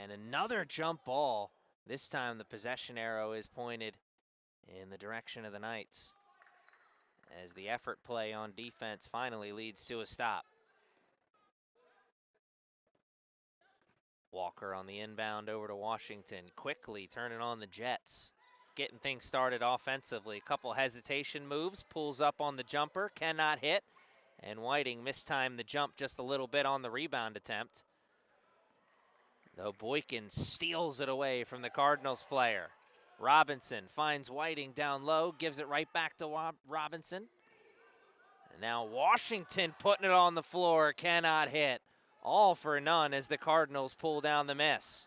And another jump ball. This time the possession arrow is pointed in the direction of the Knights, as the effort play on defense finally leads to a stop. Walker on the inbound over to Washington, quickly turning on the Jets, getting things started offensively. Couple hesitation moves, pulls up on the jumper, cannot hit. And Whiting mistimed the jump just a little bit on the rebound attempt. Though Boykin steals it away from the Cardinals player. Robinson finds Whiting down low, gives it right back to Robinson. And now Washington putting it on the floor, cannot hit. All for none as the Cardinals pull down the miss.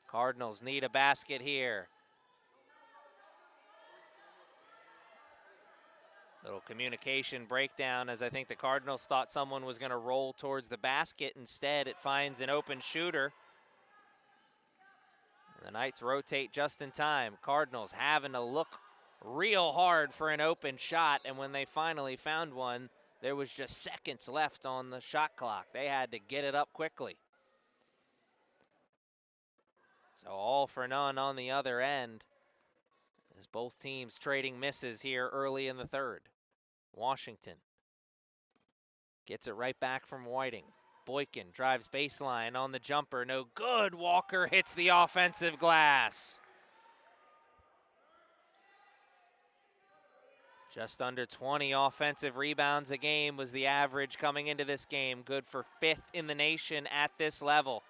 Cardinals need a basket here. Little communication breakdown as I think the Cardinals thought someone was going to roll towards the basket. Instead, it finds an open shooter. The Knights rotate just in time. Cardinals having to look real hard for an open shot, and when they finally found one, there was just seconds left on the shot clock. They had to get it up quickly. So all for none on the other end, as both teams trading misses here early in the third. Washington gets it right back from Whiting. Boykin drives baseline on the jumper, no good. Walker hits the offensive glass. Just under 20 offensive rebounds a game was the average coming into this game. Good for 5th in the nation at this level.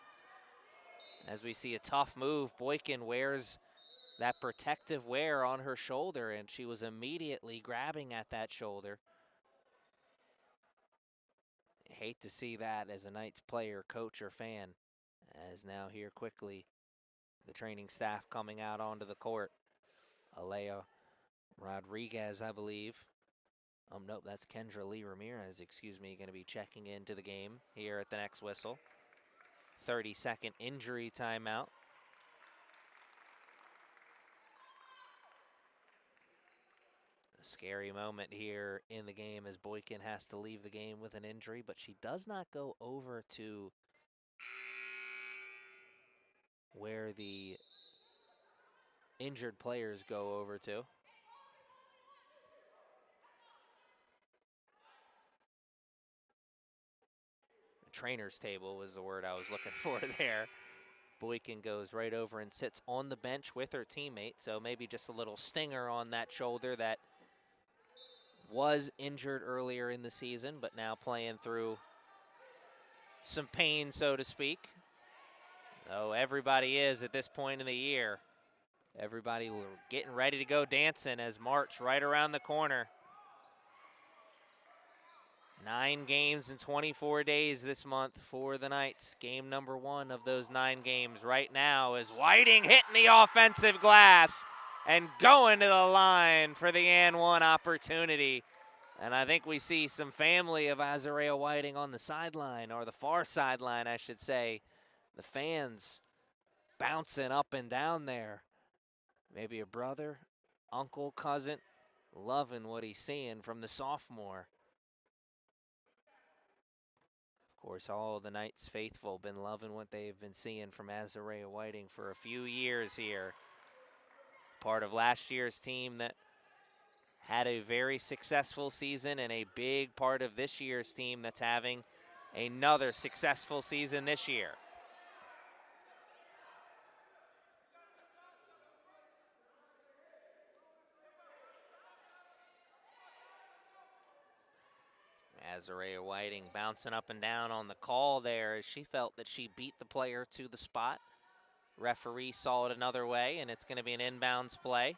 As we see a tough move, Boykin wears that protective wear on her shoulder, and she was immediately grabbing at that shoulder. Hate to see that as a Knights player, coach, or fan, as now here quickly the training staff coming out onto the court. Alea Rodriguez, I believe. Nope, that's Kendra Lee Ramirez, excuse me, going to be checking into the game here at the next whistle. 30-second injury timeout. A scary moment here in the game as Boykin has to leave the game with an injury, but she does not go over to where the injured players go over to. The trainer's table was the word I was looking for there. Boykin goes right over and sits on the bench with her teammate, so maybe just a little stinger on that shoulder that was injured earlier in the season, but now playing through some pain, so to speak. Oh, everybody is at this point in the year. Everybody getting ready to go dancing as March right around the corner. 9 games in 24 days this month for the Knights. Game number 1 of those 9 games right now is Whiting hitting the offensive glass and going to the line for the and 1 opportunity. And I think we see some family of Azariah Whiting on the sideline, or the far sideline, I should say. The fans bouncing up and down there. Maybe a brother, uncle, cousin, loving what he's seeing from the sophomore. Of course, all the Knights faithful been loving what they've been seeing from Azariah Whiting for a few years here. Part of last year's team that had a very successful season, and a big part of this year's team that's having another successful season this year. Azariah Whiting bouncing up and down on the call there as she felt that she beat the player to the spot. Referee saw it another way, and it's going to be an inbounds play.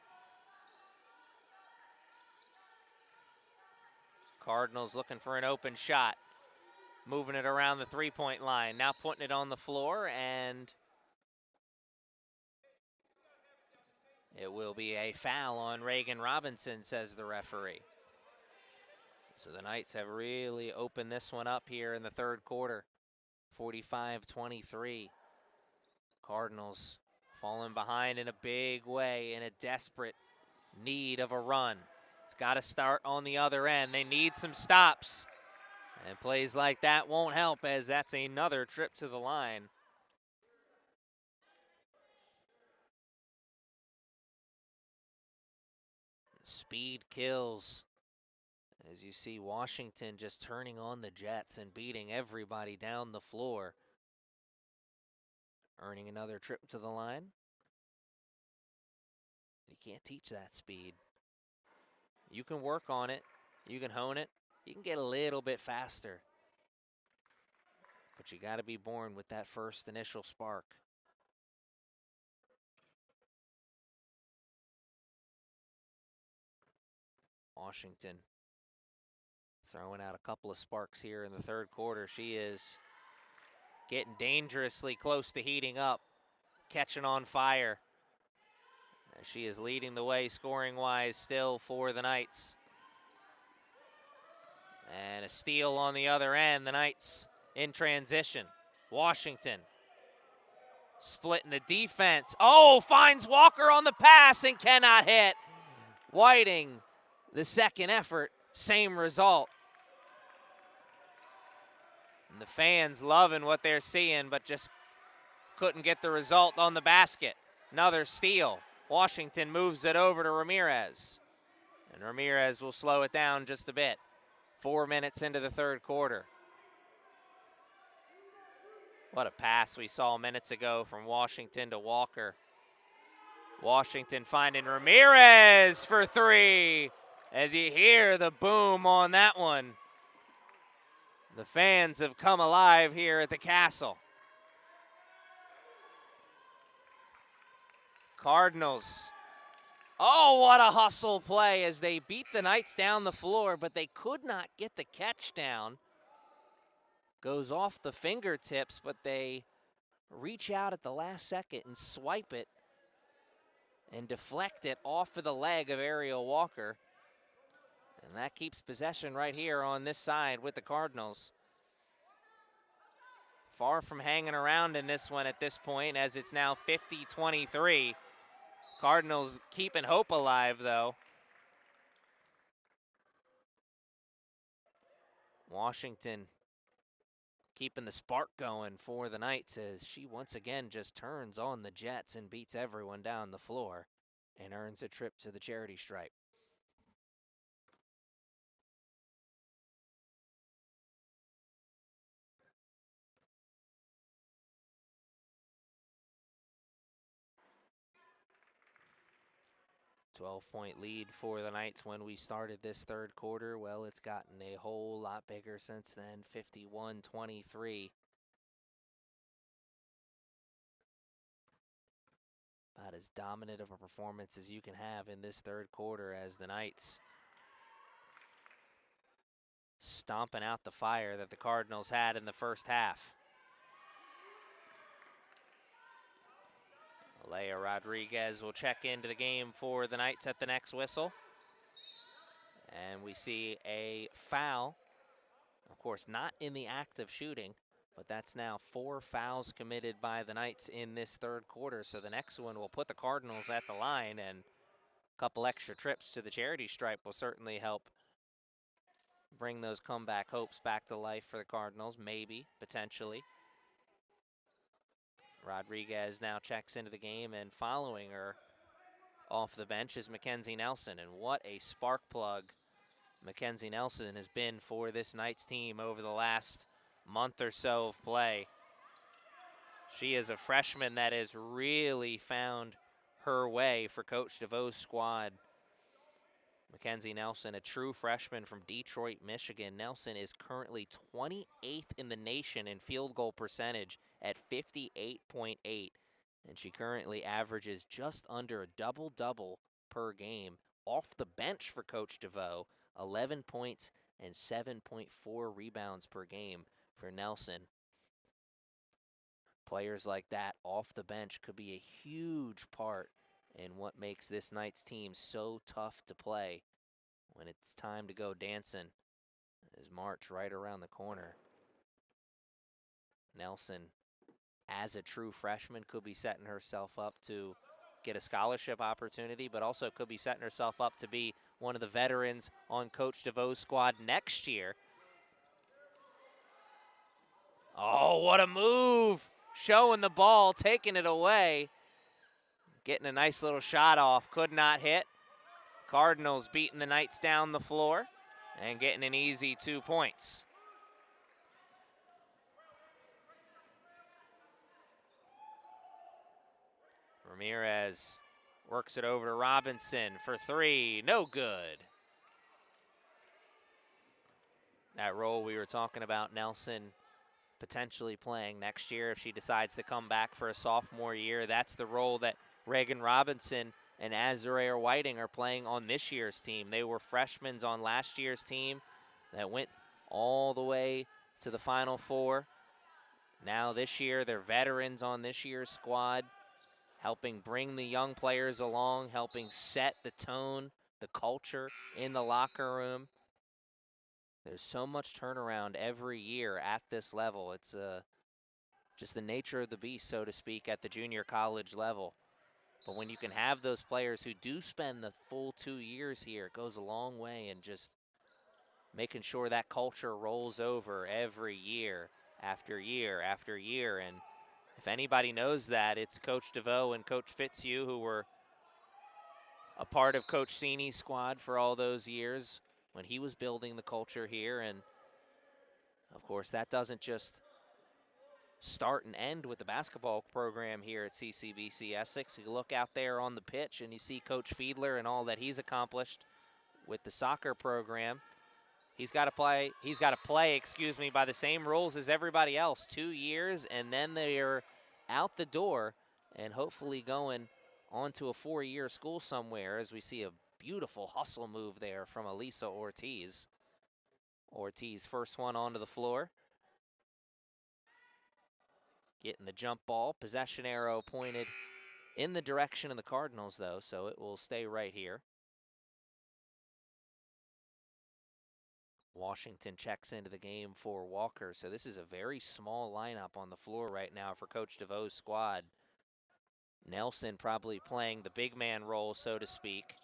Cardinals looking for an open shot. Moving it around the three-point line. Now putting it on the floor, and it will be a foul on Reagan Robinson, says the referee. So the Knights have really opened this one up here in the third quarter. 45-23. Cardinals falling behind in a big way, in a desperate need of a run. It's got to start on the other end. They need some stops. And plays like that won't help, as that's another trip to the line. Speed kills. As you see Washington just turning on the Jets and beating everybody down the floor. Earning another trip to the line. You can't teach that speed. You can work on it. You can hone it. You can get a little bit faster. But you got to be born with that first initial spark. Washington throwing out a couple of sparks here in the third quarter. She is getting dangerously close to heating up, catching on fire. She is leading the way scoring-wise still for the Knights. And a steal on the other end. The Knights in transition. Washington splitting the defense. Oh, finds Walker on the pass and cannot hit. Whiting, the second effort, same result. And the fans loving what they're seeing, but just couldn't get the result on the basket. Another steal. Washington moves it over to Ramirez. And Ramirez will slow it down just a bit. 4 minutes into the third quarter. What a pass we saw minutes ago from Washington to Walker. Washington finding Ramirez for 3. As you hear the boom on that one. The fans have come alive here at the Castle. Cardinals. Oh, what a hustle play as they beat the Knights down the floor, but they could not get the catch down. Goes off the fingertips, but they reach out at the last second and swipe it and deflect it off of the leg of Ariel Walker. And that keeps possession right here on this side with the Cardinals. Far from hanging around in this one at this point, as it's now 50-23. Cardinals keeping hope alive, though. Washington keeping the spark going for the Knights as she once again just turns on the Jets and beats everyone down the floor and earns a trip to the charity stripe. .12-point lead for the Knights when we started this third quarter. Well, it's gotten a whole lot bigger since then, 51-23. About as dominant of a performance as you can have in this third quarter as the Knights stomping out the fire that the Cardinals had in the first half. Alea Rodriguez will check into the game for the Knights at the next whistle. And we see a foul. Of course, not in the act of shooting, but that's now 4 fouls committed by the Knights in this third quarter. So the next one will put the Cardinals at the line, and a couple extra trips to the charity stripe will certainly help bring those comeback hopes back to life for the Cardinals, maybe, potentially. Rodriguez now checks into the game, and following her off the bench is Mackenzie Nelson. And what a spark plug Mackenzie Nelson has been for this Knights team over the last month or so of play. She is a freshman that has really found her way for Coach DeVoe's squad. Mackenzie Nelson, a true freshman from Detroit, Michigan. Nelson is currently 28th in the nation in field goal percentage at 58.8. And she currently averages just under a double-double per game off the bench for Coach DeVoe. 11 points and 7.4 rebounds per game for Nelson. Players like that off the bench could be a huge part in what makes this Knights team so tough to play when it's time to go dancing. As March right around the corner. Nelson, as a true freshman, could be setting herself up to get a scholarship opportunity, but also could be setting herself up to be one of the veterans on Coach DeVoe's squad next year. Oh, what a move! Showing the ball, taking it away. Getting a nice little shot off, could not hit. Cardinals beating the Knights down the floor and getting an easy 2 points. Ramirez works it over to Robinson for 3, no good. That role we were talking about, Nelson potentially playing next year if she decides to come back for a sophomore year. That's the role that Reagan Robinson and Azurea Whiting are playing on this year's team. They were freshmen on last year's team that went all the way to the Final Four. Now this year, they're veterans on this year's squad, helping bring the young players along, helping set the tone, the culture in the locker room. There's so much turnaround every year at this level. It's just the nature of the beast, so to speak, at the junior college level. But when you can have those players who do spend the full 2 years here, it goes a long way in just making sure that culture rolls over every year after year after year. And if anybody knows that, it's Coach DeVoe and Coach Fitzhugh, who were a part of Coach Sini's squad for all those years when he was building the culture here. And of course, that doesn't just start and end with the basketball program here at CCBC Essex. You look out there on the pitch and you see Coach Fiedler and all that he's accomplished with the soccer program. He's got to play, by the same rules as everybody else. 2 years, and then they are out the door and hopefully going on to a 4-year school somewhere, as we see a beautiful hustle move there from Elisa Ortiz. Ortiz, first one onto the floor. Getting the jump ball. Possession arrow pointed in the direction of the Cardinals, though, so it will stay right here. Washington checks into the game for Walker, so this is a very small lineup on the floor right now for Coach DeVoe's squad. Nelson probably playing the big man role, so to speak.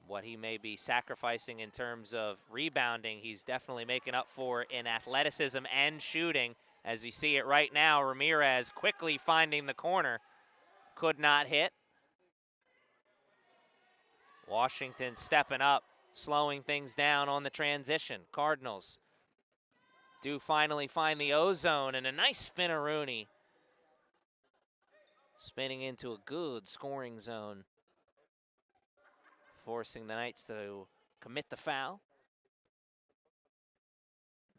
What he may be sacrificing in terms of rebounding, he's definitely making up for in athleticism and shooting. As you see it right now, Ramirez quickly finding the corner. Could not hit. Washington stepping up, slowing things down on the transition. Cardinals do finally find the O-zone, and a nice spinneroonie. Spinning into a good scoring zone, forcing the Knights to commit the foul.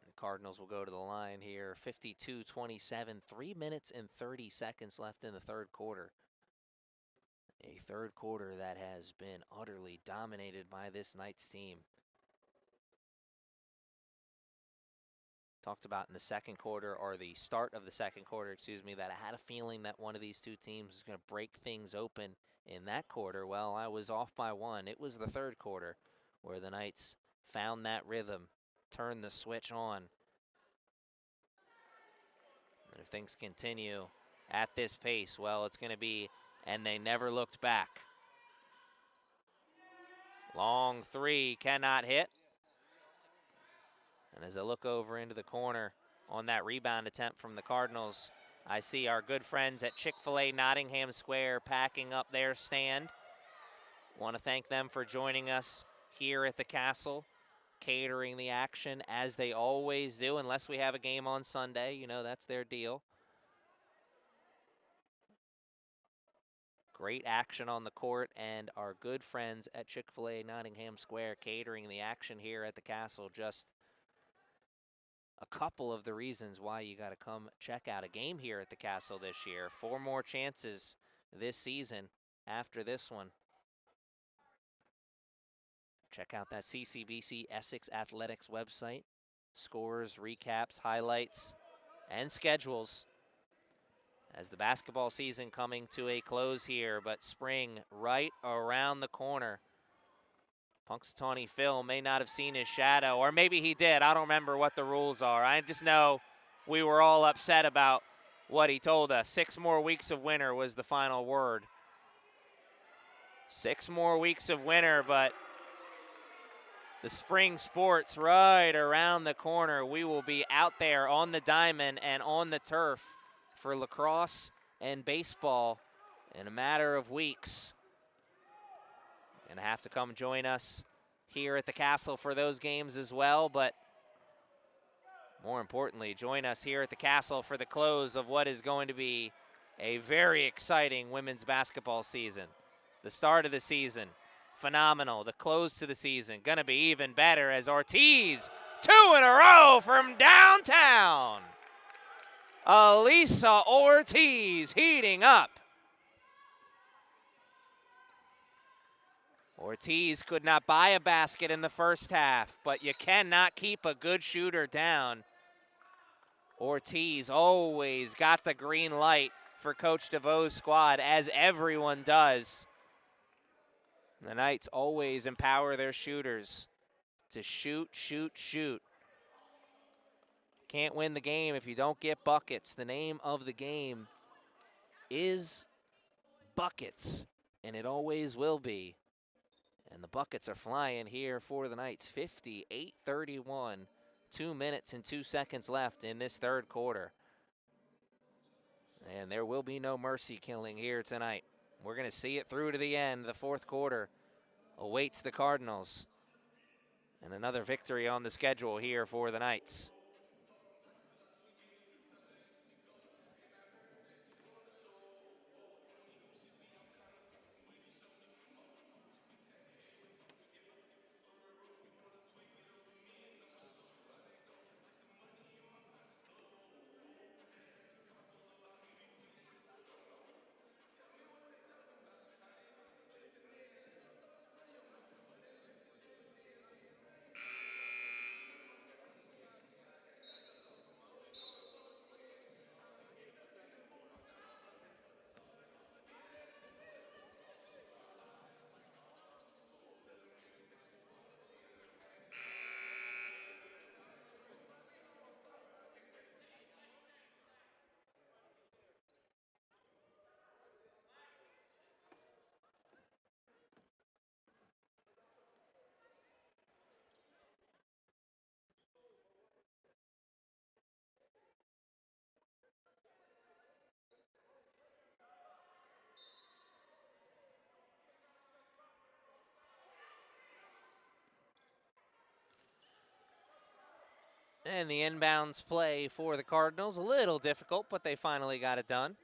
The Cardinals will go to the line here. 52-27, 3 minutes and 30 seconds left in the third quarter. A third quarter that has been utterly dominated by this Knights team. Talked about in the second quarter, or the start of the second quarter, excuse me, that I had a feeling that one of these two teams was going to break things open in that quarter. Well, I was off by one. It was the third quarter where the Knights found that rhythm, turned the switch on. And if things continue at this pace, well, it's going to be, and they never looked back. Long three cannot hit. And as I look over into the corner on that rebound attempt from the Cardinals, I see our good friends at Chick-fil-A Nottingham Square packing up their stand. Want to thank them for joining us here at the Castle, catering the action as they always do, unless we have a game on Sunday. You know, that's their deal. Great action on the court, and our good friends at Chick-fil-A Nottingham Square catering the action here at the Castle. Just a couple of the reasons why you got to come check out a game here at the Castle this year. 4 more chances this season after this one. Check out that CCBC Essex Athletics website. Scores, recaps, highlights, and schedules as the basketball season coming to a close here, but spring right around the corner. Punxsutawney Phil may not have seen his shadow, or maybe he did. I don't remember what the rules are. I just know we were all upset about what he told us. 6 more weeks of winter was the final word. 6 more weeks of winter, but the spring sports right around the corner. We will be out there on the diamond and on the turf for lacrosse and baseball in a matter of weeks. Going to have to come join us here at the Castle for those games as well, but more importantly, join us here at the Castle for the close of what is going to be a very exciting women's basketball season. The start of the season, phenomenal. The close to the season, going to be even better as Ortiz, 2 in a row from downtown. Elisa Ortiz heating up. Ortiz could not buy a basket in the first half, but you cannot keep a good shooter down. Ortiz always got the green light for Coach DeVoe's squad, as everyone does. The Knights always empower their shooters to shoot, shoot, shoot. Can't win the game if you don't get buckets. The name of the game is buckets, and it always will be. And the buckets are flying here for the Knights. 58-31, 2 minutes and 2 seconds left in this third quarter. And there will be no mercy killing here tonight. We're going to see it through to the end. The fourth quarter awaits the Cardinals. And another victory on the schedule here for the Knights. And the inbounds play for the Cardinals, a little difficult, but they finally got it done.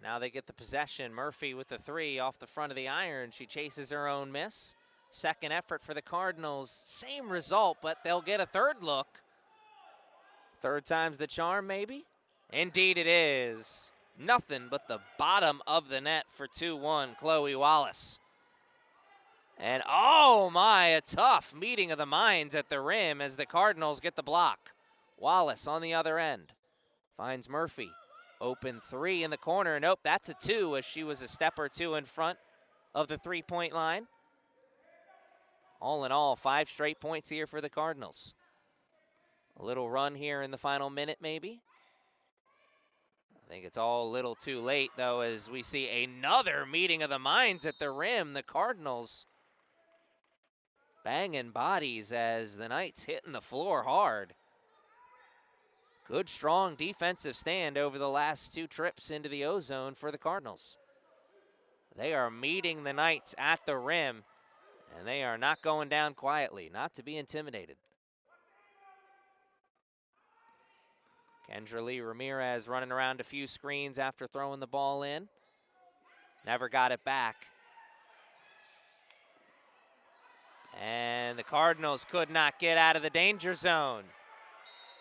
Now they get the possession. Murphy with the 3 off the front of the iron. She chases her own miss. Second effort for the Cardinals. Same result, but they'll get a third look. Third time's the charm, maybe? Indeed it is. Nothing but the bottom of the net for 2-1, Chloe Wallace. And oh my, a tough meeting of the minds at the rim as the Cardinals get the block. Wallace on the other end finds Murphy. Open three in the corner. Nope, that's a two as she was a step or two in front of the three-point line. All in all, 5 straight points here for the Cardinals. A little run here in the final minute maybe. I think it's all a little too late though as we see another meeting of the minds at the rim. The Cardinals banging bodies as the Knights hitting the floor hard. Good, strong defensive stand over the last 2 trips into the O-zone for the Cardinals. They are meeting the Knights at the rim, and they are not going down quietly, not to be intimidated. Kendra Lee Ramirez running around a few screens after throwing the ball in. Never got it back. And the Cardinals could not get out of the danger zone.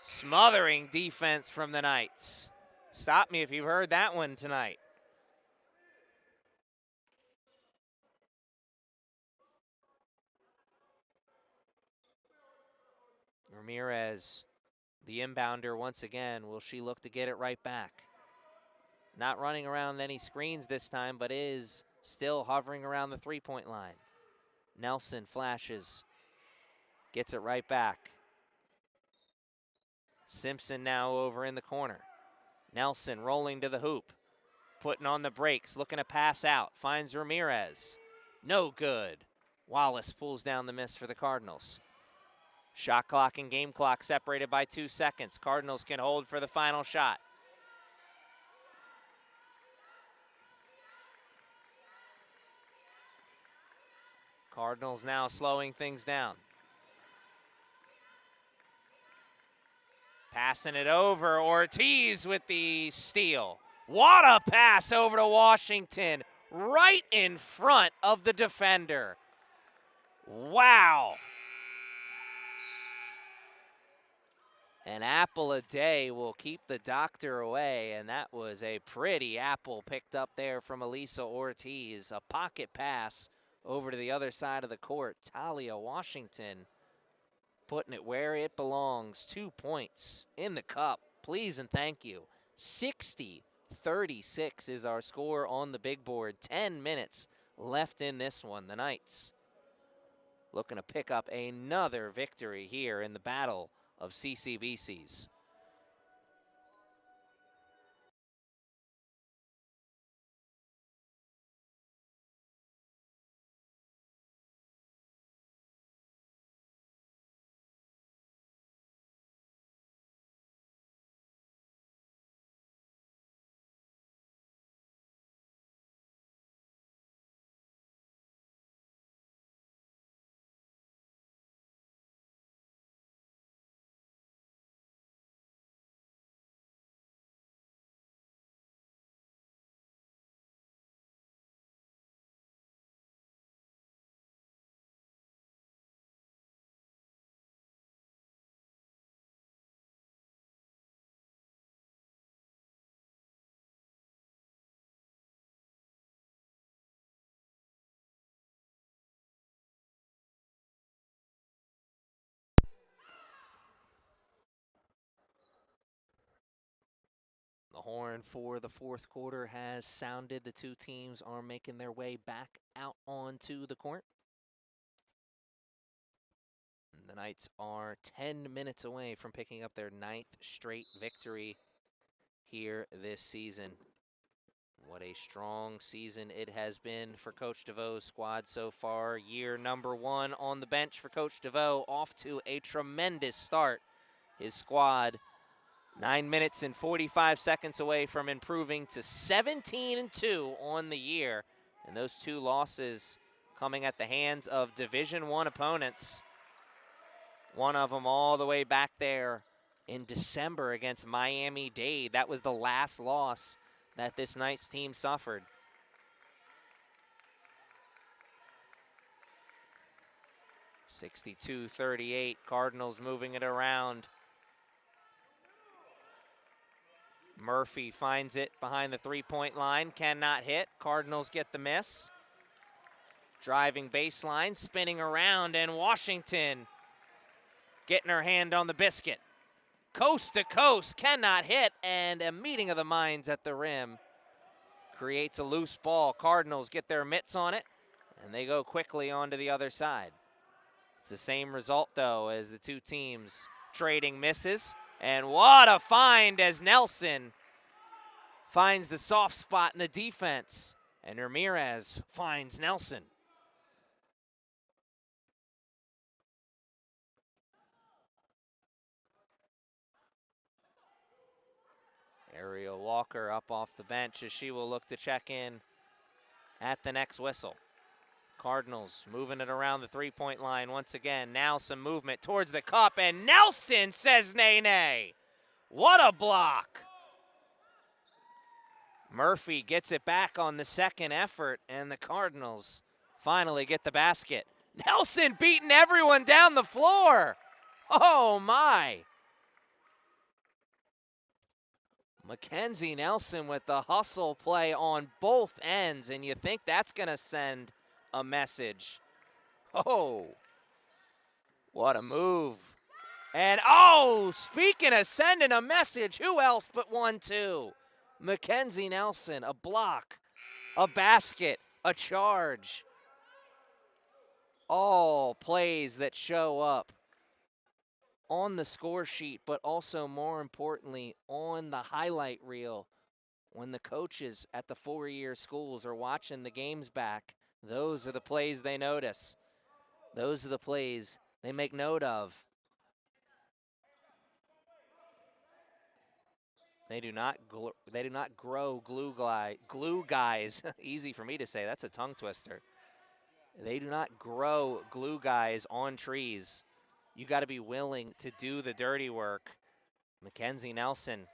Smothering defense from the Knights. Stop me if you've heard that one tonight. Ramirez, the inbounder once again. Will she look to get it right back? Not running around any screens this time, but is still hovering around the three-point line. Nelson flashes, gets it right back. Simpson now over in the corner. Nelson rolling to the hoop, putting on the brakes, looking to pass out, finds Ramirez. No good. Wallace pulls down the miss for the Cardinals. Shot clock and game clock separated by 2 seconds. Cardinals can hold for the final shot. Cardinals now slowing things down. Passing it over, Ortiz with the steal. What a pass over to Washington, right in front of the defender. Wow. An apple a day will keep the doctor away, and that was a pretty apple picked up there from Elisa Ortiz. A pocket pass over to the other side of the court. Talia Washington putting it where it belongs. 2 points in the cup. Please and thank you. 60-36 is our score on the big board. 10 minutes left in this one. The Knights looking to pick up another victory here in the battle of CCBCs. The horn for the fourth quarter has sounded. The 2 teams are making their way back out onto the court. And the Knights are 10 minutes away from picking up their 9th straight victory here this season. What a strong season it has been for Coach DeVoe's squad so far. Year number 1 on the bench for Coach DeVoe, off to a tremendous start. His squad 9 minutes and 45 seconds away from improving to 17-2 on the year. And those 2 losses coming at the hands of Division I opponents. One of them all the way back there in December against Miami-Dade. That was the last loss that this Knights team suffered. (62-38), Cardinals moving it around. Murphy finds it behind the three-point line, cannot hit. Cardinals get the miss. Driving baseline, spinning around, and Washington getting her hand on the biscuit. Coast to coast, cannot hit, and a meeting of the minds at the rim creates a loose ball. Cardinals get their mitts on it, and they go quickly onto the other side. It's the same result, though, as the two teams trading misses. And what a find as Nelson finds the soft spot in the defense, and Ramirez finds Nelson. Ariel Walker up off the bench as she will look to check in at the next whistle. Cardinals moving it around the three-point line once again. Now some movement towards the cup, and Nelson says nay. What a block. Murphy gets it back on the second effort, and the Cardinals finally get the basket. Nelson beating everyone down the floor. Oh, my. Mackenzie Nelson with the hustle play on both ends, and you think that's going to send a message. Oh, what a move. And, oh, speaking of sending a message, who else but 1-2? Mackenzie Nelson, a block, a basket, a charge. All plays that show up on the score sheet, but also more importantly on the highlight reel. When the coaches at the four-year schools are watching the games back, those are the plays they notice. Those are the plays they make note of. They do not grow glue guys. Easy for me to say. That's a tongue twister. They do not grow glue guys on trees. You got to be willing to do the dirty work. Mackenzie Nelson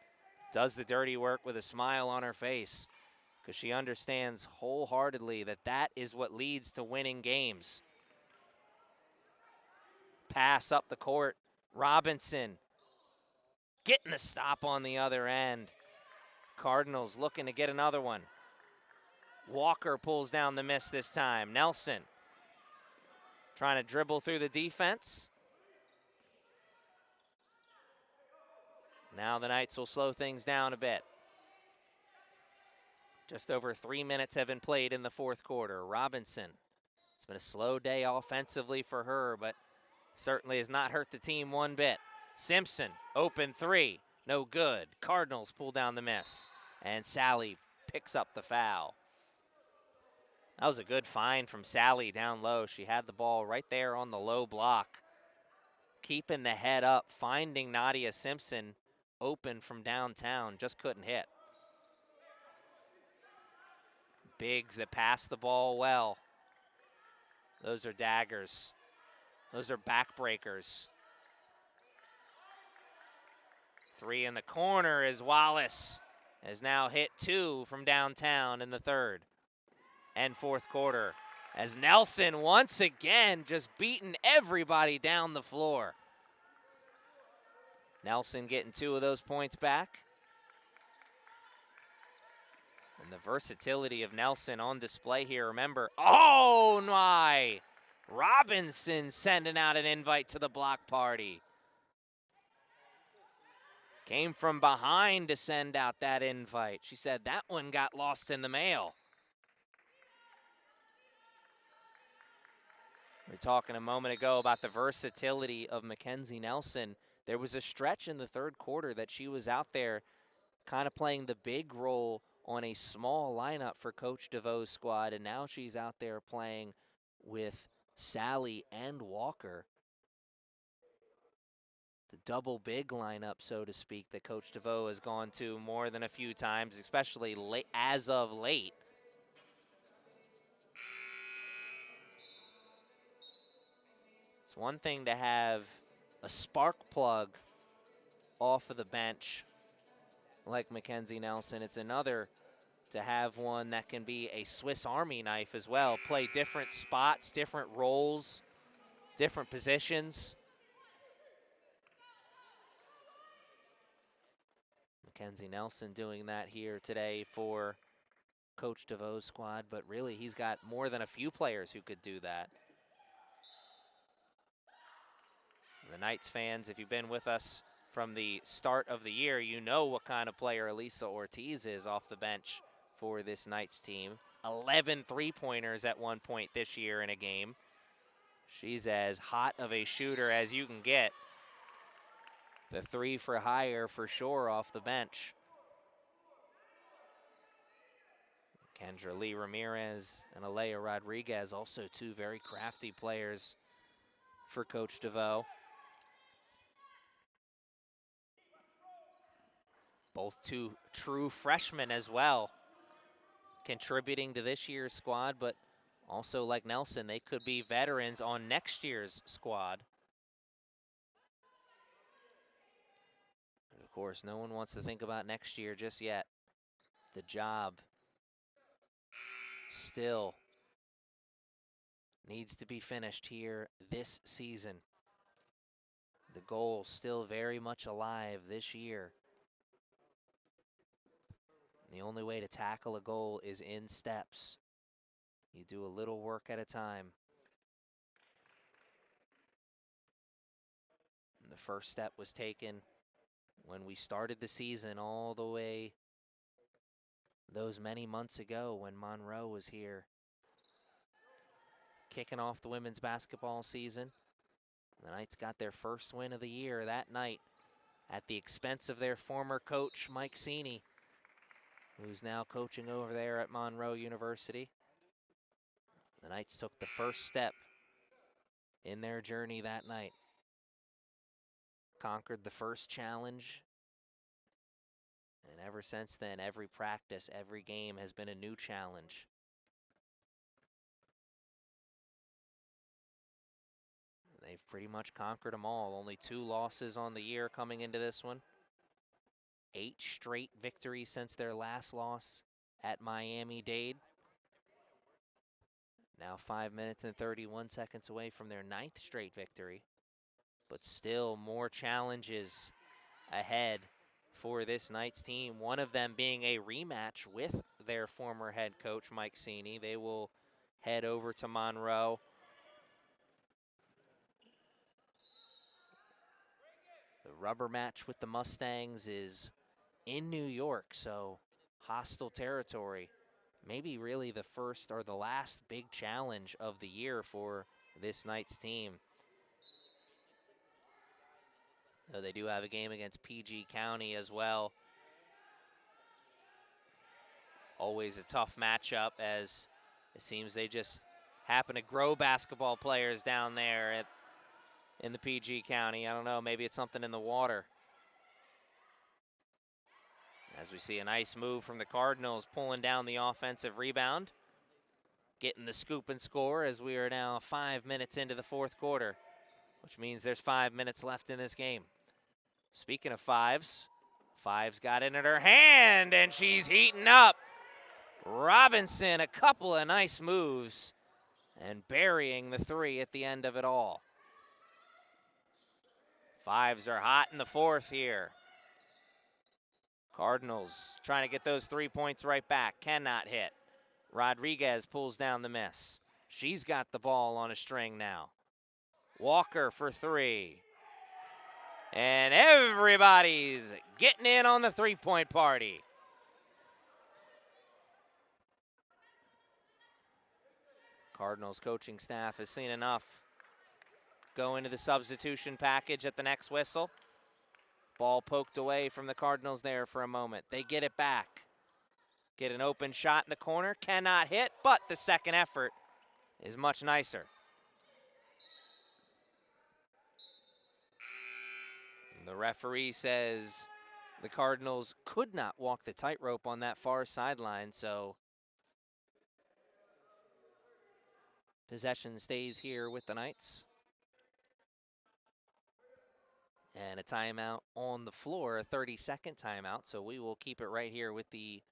does the dirty work with a smile on her face because she understands wholeheartedly that that is what leads to winning games. Pass up the court. Robinson getting the stop on the other end. Cardinals looking to get another one. Walker pulls down the miss this time. Nelson trying to dribble through the defense. Now the Knights will slow things down a bit. Just over 3 minutes have been played in the fourth quarter. Robinson, it's been a slow day offensively for her, but certainly has not hurt the team one bit. Simpson, open three, no good. Cardinals pull down the miss, and Sally picks up the foul. That was a good find from Sally down low. She had the ball right there on the low block, keeping the head up, finding Nadia Simpson open from downtown, just couldn't hit. Biggs that pass the ball well. Those are daggers. Those are backbreakers. Three in the corner as Wallace has now hit two from downtown in the third and fourth quarter. As Nelson once again just beating everybody down the floor. Nelson getting 2 of those points back. And the versatility of Nelson on display here. Remember, oh my! Robinson sending out an invite to the block party. Came from behind to send out that invite. She said that one got lost in the mail. We were talking a moment ago about the versatility of Mackenzie Nelson. There was a stretch in the third quarter that she was out there kind of playing the big role on a small lineup for Coach DeVoe's squad, and now she's out there playing with Sally and Walker. The double big lineup, so to speak, that Coach DeVoe has gone to more than a few times, especially late, as of late. It's one thing to have a spark plug off of the bench like Mackenzie Nelson. It's another to have one that can be a Swiss Army knife as well. Play different spots, different roles, different positions. Mackenzie Nelson doing that here today for Coach DeVoe's squad, but really he's got more than a few players who could do that. The Knights fans, if you've been with us from the start of the year, you know what kind of player Elisa Ortiz is off the bench for this Knights team. 11 three-pointers at one point this year in a game. She's as hot of a shooter as you can get. The three for higher for sure off the bench. Kendra Lee Ramirez and Alea Rodriguez, also two very crafty players for Coach DeVoe. Both two true freshmen as well, contributing to this year's squad, but also like Nelson, they could be veterans on next year's squad. And of course, no one wants to think about next year just yet. The job still needs to be finished here this season. The goal still very much alive this year. The only way to tackle a goal is in steps. You do a little work at a time. And the first step was taken when we started the season all the way those many months ago when Monroe was here, kicking off the women's basketball season. The Knights got their first win of the year that night at the expense of their former coach, Mike Sini, who's now coaching over there at Monroe University. The Knights took the first step in their journey that night. Conquered the first challenge. And ever since then, every practice, every game has been a new challenge. They've pretty much conquered them all. Only 2 losses on the year coming into this one. 8 straight victories since their last loss at Miami-Dade. Now 5 minutes and 31 seconds away from their 9th straight victory. But still more challenges ahead for this Knights team. One of them being a rematch with their former head coach, Mike Sini. They will head over to Monroe. The rubber match with the Mustangs is in New York, so hostile territory. Maybe really the first or the last big challenge of the year for this Knights team. Though they do have a game against PG County as well. Always a tough matchup, as it seems they just happen to grow basketball players down there in the PG County. I don't know, maybe it's something in the water. As we see a nice move from the Cardinals, pulling down the offensive rebound. Getting the scoop and score as we are now 5 minutes into the 4th quarter, which means there's 5 minutes left in this game. Speaking of fives, Fives got it in her hand, and she's heating up. Robinson, a couple of nice moves, and burying the 3 at the end of it all. Fives are hot in the 4th here. Cardinals trying to get those 3 points right back. Cannot hit. Rodriguez pulls down the miss. She's got the ball on a string now. Walker for 3. And everybody's getting in on the 3-point party. Cardinals coaching staff has seen enough. Go into the substitution package at the next whistle. Ball poked away from the Cardinals there for a moment. They get it back. Get an open shot in the corner. Cannot hit, but the second effort is much nicer. The referee says the Cardinals could not walk the tightrope on that far sideline, so possession stays here with the Knights. And a timeout on the floor, a 30-second timeout, so we will keep it right here with the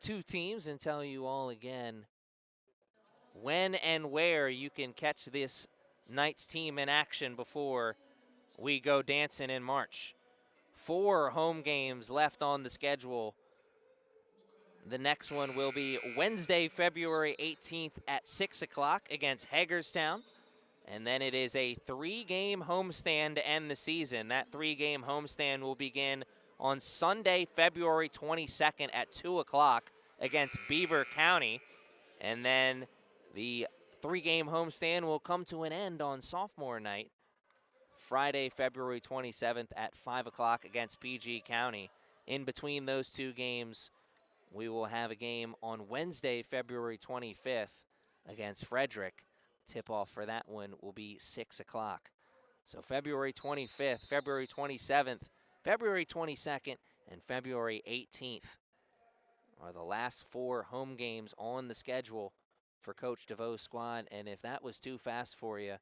2 teams and tell you all again when and where you can catch this Knights team in action before we go dancing in March. 4 home games left on the schedule. The next one will be Wednesday, February 18th at 6 o'clock against Hagerstown. And then it is a 3-game homestand to end the season. That 3-game homestand will begin on Sunday, February 22nd at 2 o'clock against Beaver County. And then the 3-game homestand will come to an end on sophomore night, Friday, February 27th at 5 o'clock against PG County. In between those 2 games, we will have a game on Wednesday, February 25th against Frederick. Tip-off for that one will be 6 o'clock. So February 25th, February 27th, February 22nd, and February 18th are the last 4 home games on the schedule for Coach DeVoe's squad. And if that was too fast for you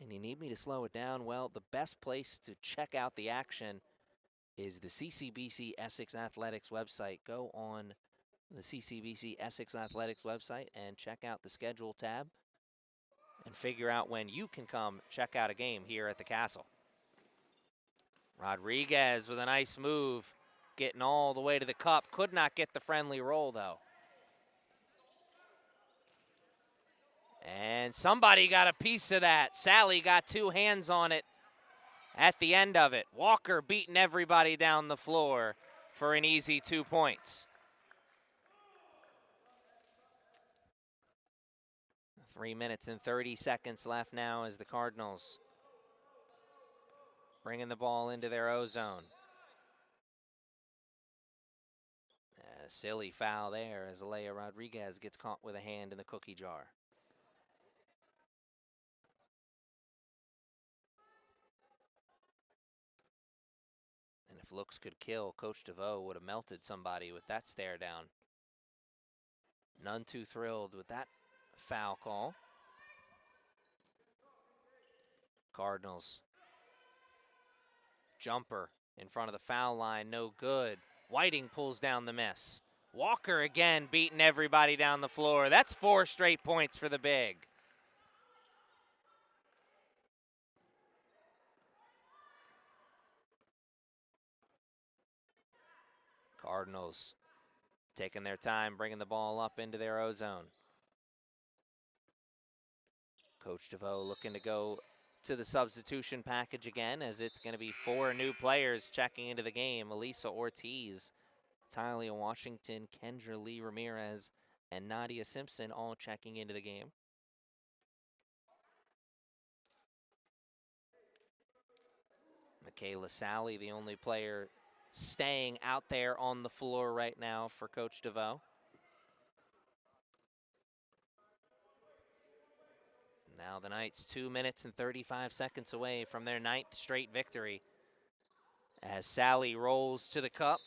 and you need me to slow it down, well, the best place to check out the action is the CCBC Essex Athletics website. Go on the CCBC Essex Athletics website and check out the schedule tab and figure out when you can come check out a game here at the Castle. Rodriguez with a nice move, getting all the way to the cup. Could not get the friendly roll, though. And somebody got a piece of that. Sally got 2 hands on it at the end of it. Walker beating everybody down the floor for an easy 2 points. 3 minutes and 30 seconds left now as the Cardinals bringing the ball into their O-zone. A silly foul there as Alea Rodriguez gets caught with a hand in the cookie jar. And if looks could kill, Coach DeVoe would have melted somebody with that stare down. None too thrilled with that foul call. Cardinals. Jumper in front of the foul line, no good. Whiting pulls down the miss. Walker again beating everybody down the floor. That's 4 straight points for the Big. Cardinals taking their time, bringing the ball up into their O-zone. Coach DeVoe looking to go to the substitution package again, as it's going to be 4 new players checking into the game. Elisa Ortiz, Talia Washington, Kendra Lee Ramirez, and Nadia Simpson all checking into the game. Michaela Sally, the only player staying out there on the floor right now for Coach DeVoe. Now the Knights 2 minutes and 35 seconds away from their 9th straight victory, as Sally rolls to the cup.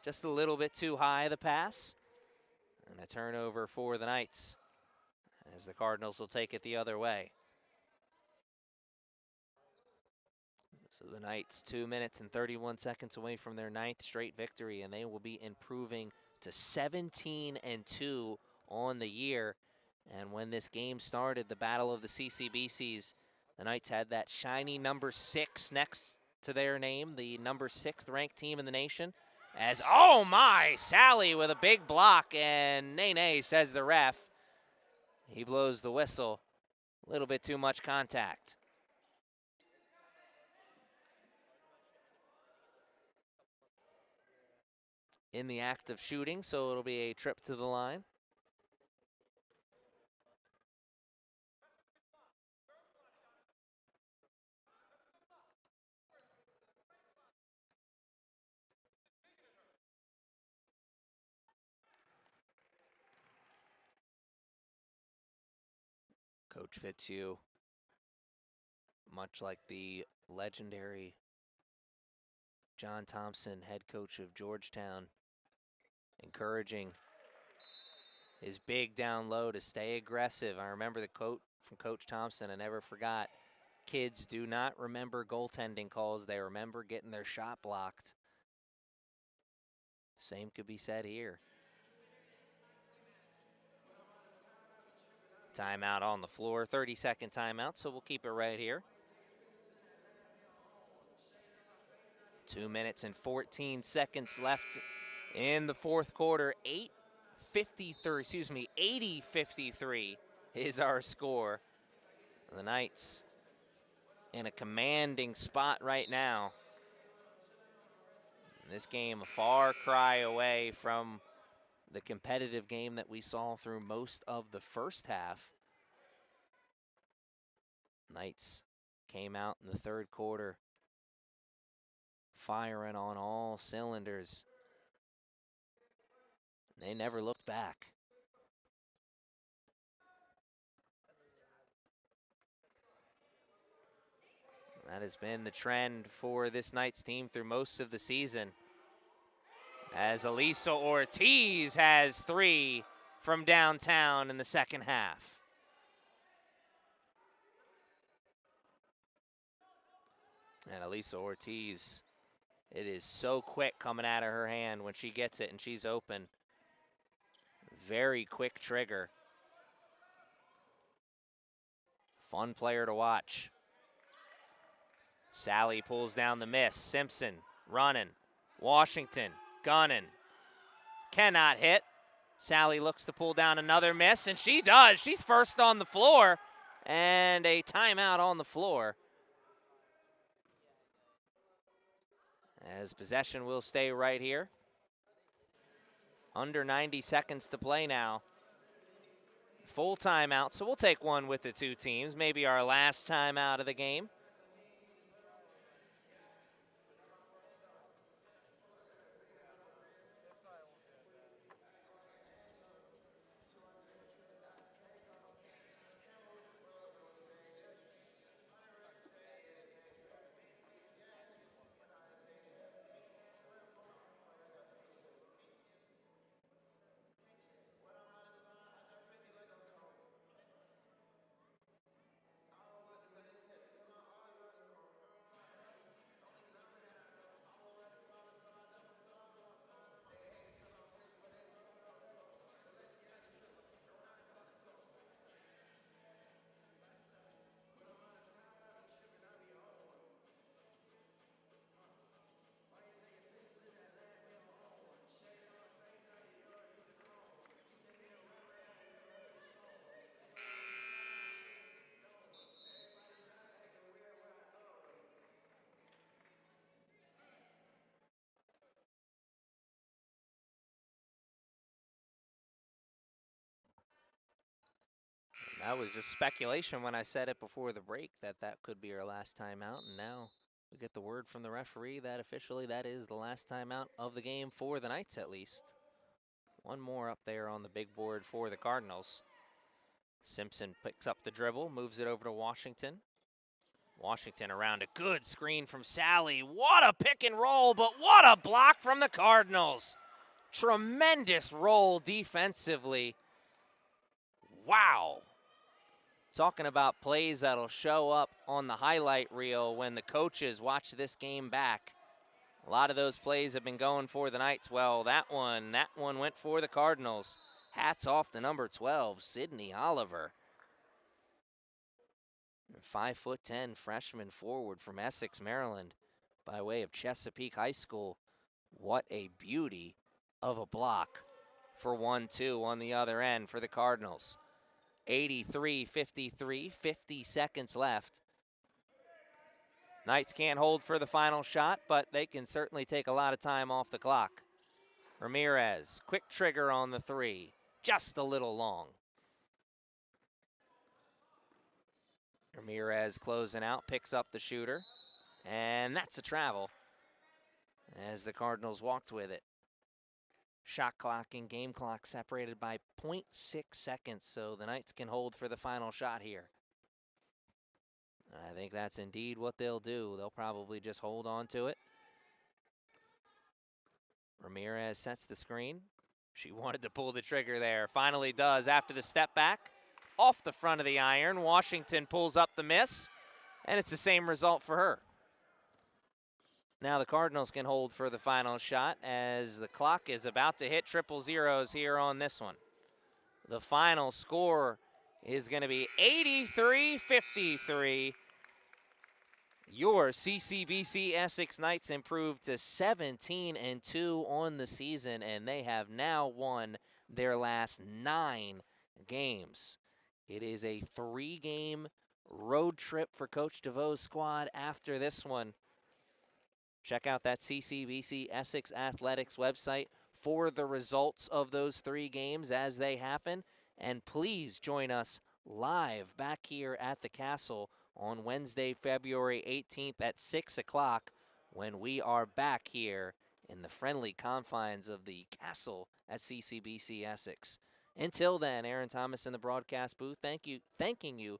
Just a little bit too high, the pass. And a turnover for the Knights, as the Cardinals will take it the other way. So the Knights 2 minutes and 31 seconds away from their 9th straight victory, and they will be improving to 17-2 on the year. And when this game started, the battle of the CCBCs, the Knights had that shiny number 6 next to their name, the number 6th ranked team in the nation. As, oh my, Sally with a big block, and nay, says the ref. He blows the whistle. A little bit too much contact. In the act of shooting, so it'll be a trip to the line. Coach Fitzhugh, much like the legendary John Thompson, head coach of Georgetown, encouraging his big down low to stay aggressive. I remember the quote from Coach Thompson, I never forgot. Kids do not remember goaltending calls, they remember getting their shot blocked. Same could be said here. Timeout on the floor, 30-second timeout, so we'll keep it right here. 2 minutes and 14 seconds left in the fourth quarter. 80-53 is our score. The Knights in a commanding spot right now. This game a far cry away from the competitive game that we saw through most of the first half. Knights came out in the third quarter firing on all cylinders. They never looked back. That has been the trend for this Knights team through most of the season, as Elisa Ortiz has 3 from downtown in the second half. And Elisa Ortiz, it is so quick coming out of her hand when she gets it and she's open. Very quick trigger. Fun player to watch. Sally pulls down the miss. Simpson running. Washington gunning. Cannot hit. Sally looks to pull down another miss, and she does. She's first on the floor, and a timeout on the floor. As possession will stay right here. Under 90 seconds to play now. Full timeout, so we'll take one with the two teams. Maybe our last timeout of the game. That was just speculation when I said it before the break that could be our last timeout, and now we get the word from the referee that officially that is the last timeout of the game for the Knights at least. One more up there on the big board for the Cardinals. Simpson picks up the dribble, moves it over to Washington. Washington around a good screen from Sally. What a pick and roll, but what a block from the Cardinals. Tremendous roll defensively. Wow. Talking about plays that'll show up on the highlight reel when the coaches watch this game back. A lot of those plays have been going for the Knights. Well, that one went for the Cardinals. Hats off to number 12, Sydney Oliver. 5'10" freshman forward from Essex, Maryland, by way of Chesapeake High School. What a beauty of a block for 1-2 on the other end for the Cardinals. 83-53, 50 seconds left. Knights can't hold for the final shot, but they can certainly take a lot of time off the clock. Ramirez, quick trigger on the 3, just a little long. Ramirez closing out, picks up the shooter, and that's a travel as the Cardinals walked with it. Shot clock and game clock separated by 0.6 seconds, so the Knights can hold for the final shot here. I think that's indeed what they'll do. They'll probably just hold on to it. Ramirez sets the screen. She wanted to pull the trigger there. Finally does after the step back. Off the front of the iron. Washington pulls up the miss, and it's the same result for her. Now the Cardinals can hold for the final shot as the clock is about to hit triple zeros here on this one. The final score is going to be 83-53 Your CCBC Essex Knights improved to 17-2 on the season, and they have now won their last 9 games. It is a 3-game road trip for Coach DeVoe's squad after this one. Check out that CCBC Essex Athletics website for the results of those 3 games as they happen. And please join us live back here at the Castle on Wednesday, February 18th at 6 o'clock when we are back here in the friendly confines of the Castle at CCBC Essex. Until then, Aaron Thomas in the broadcast booth, thanking you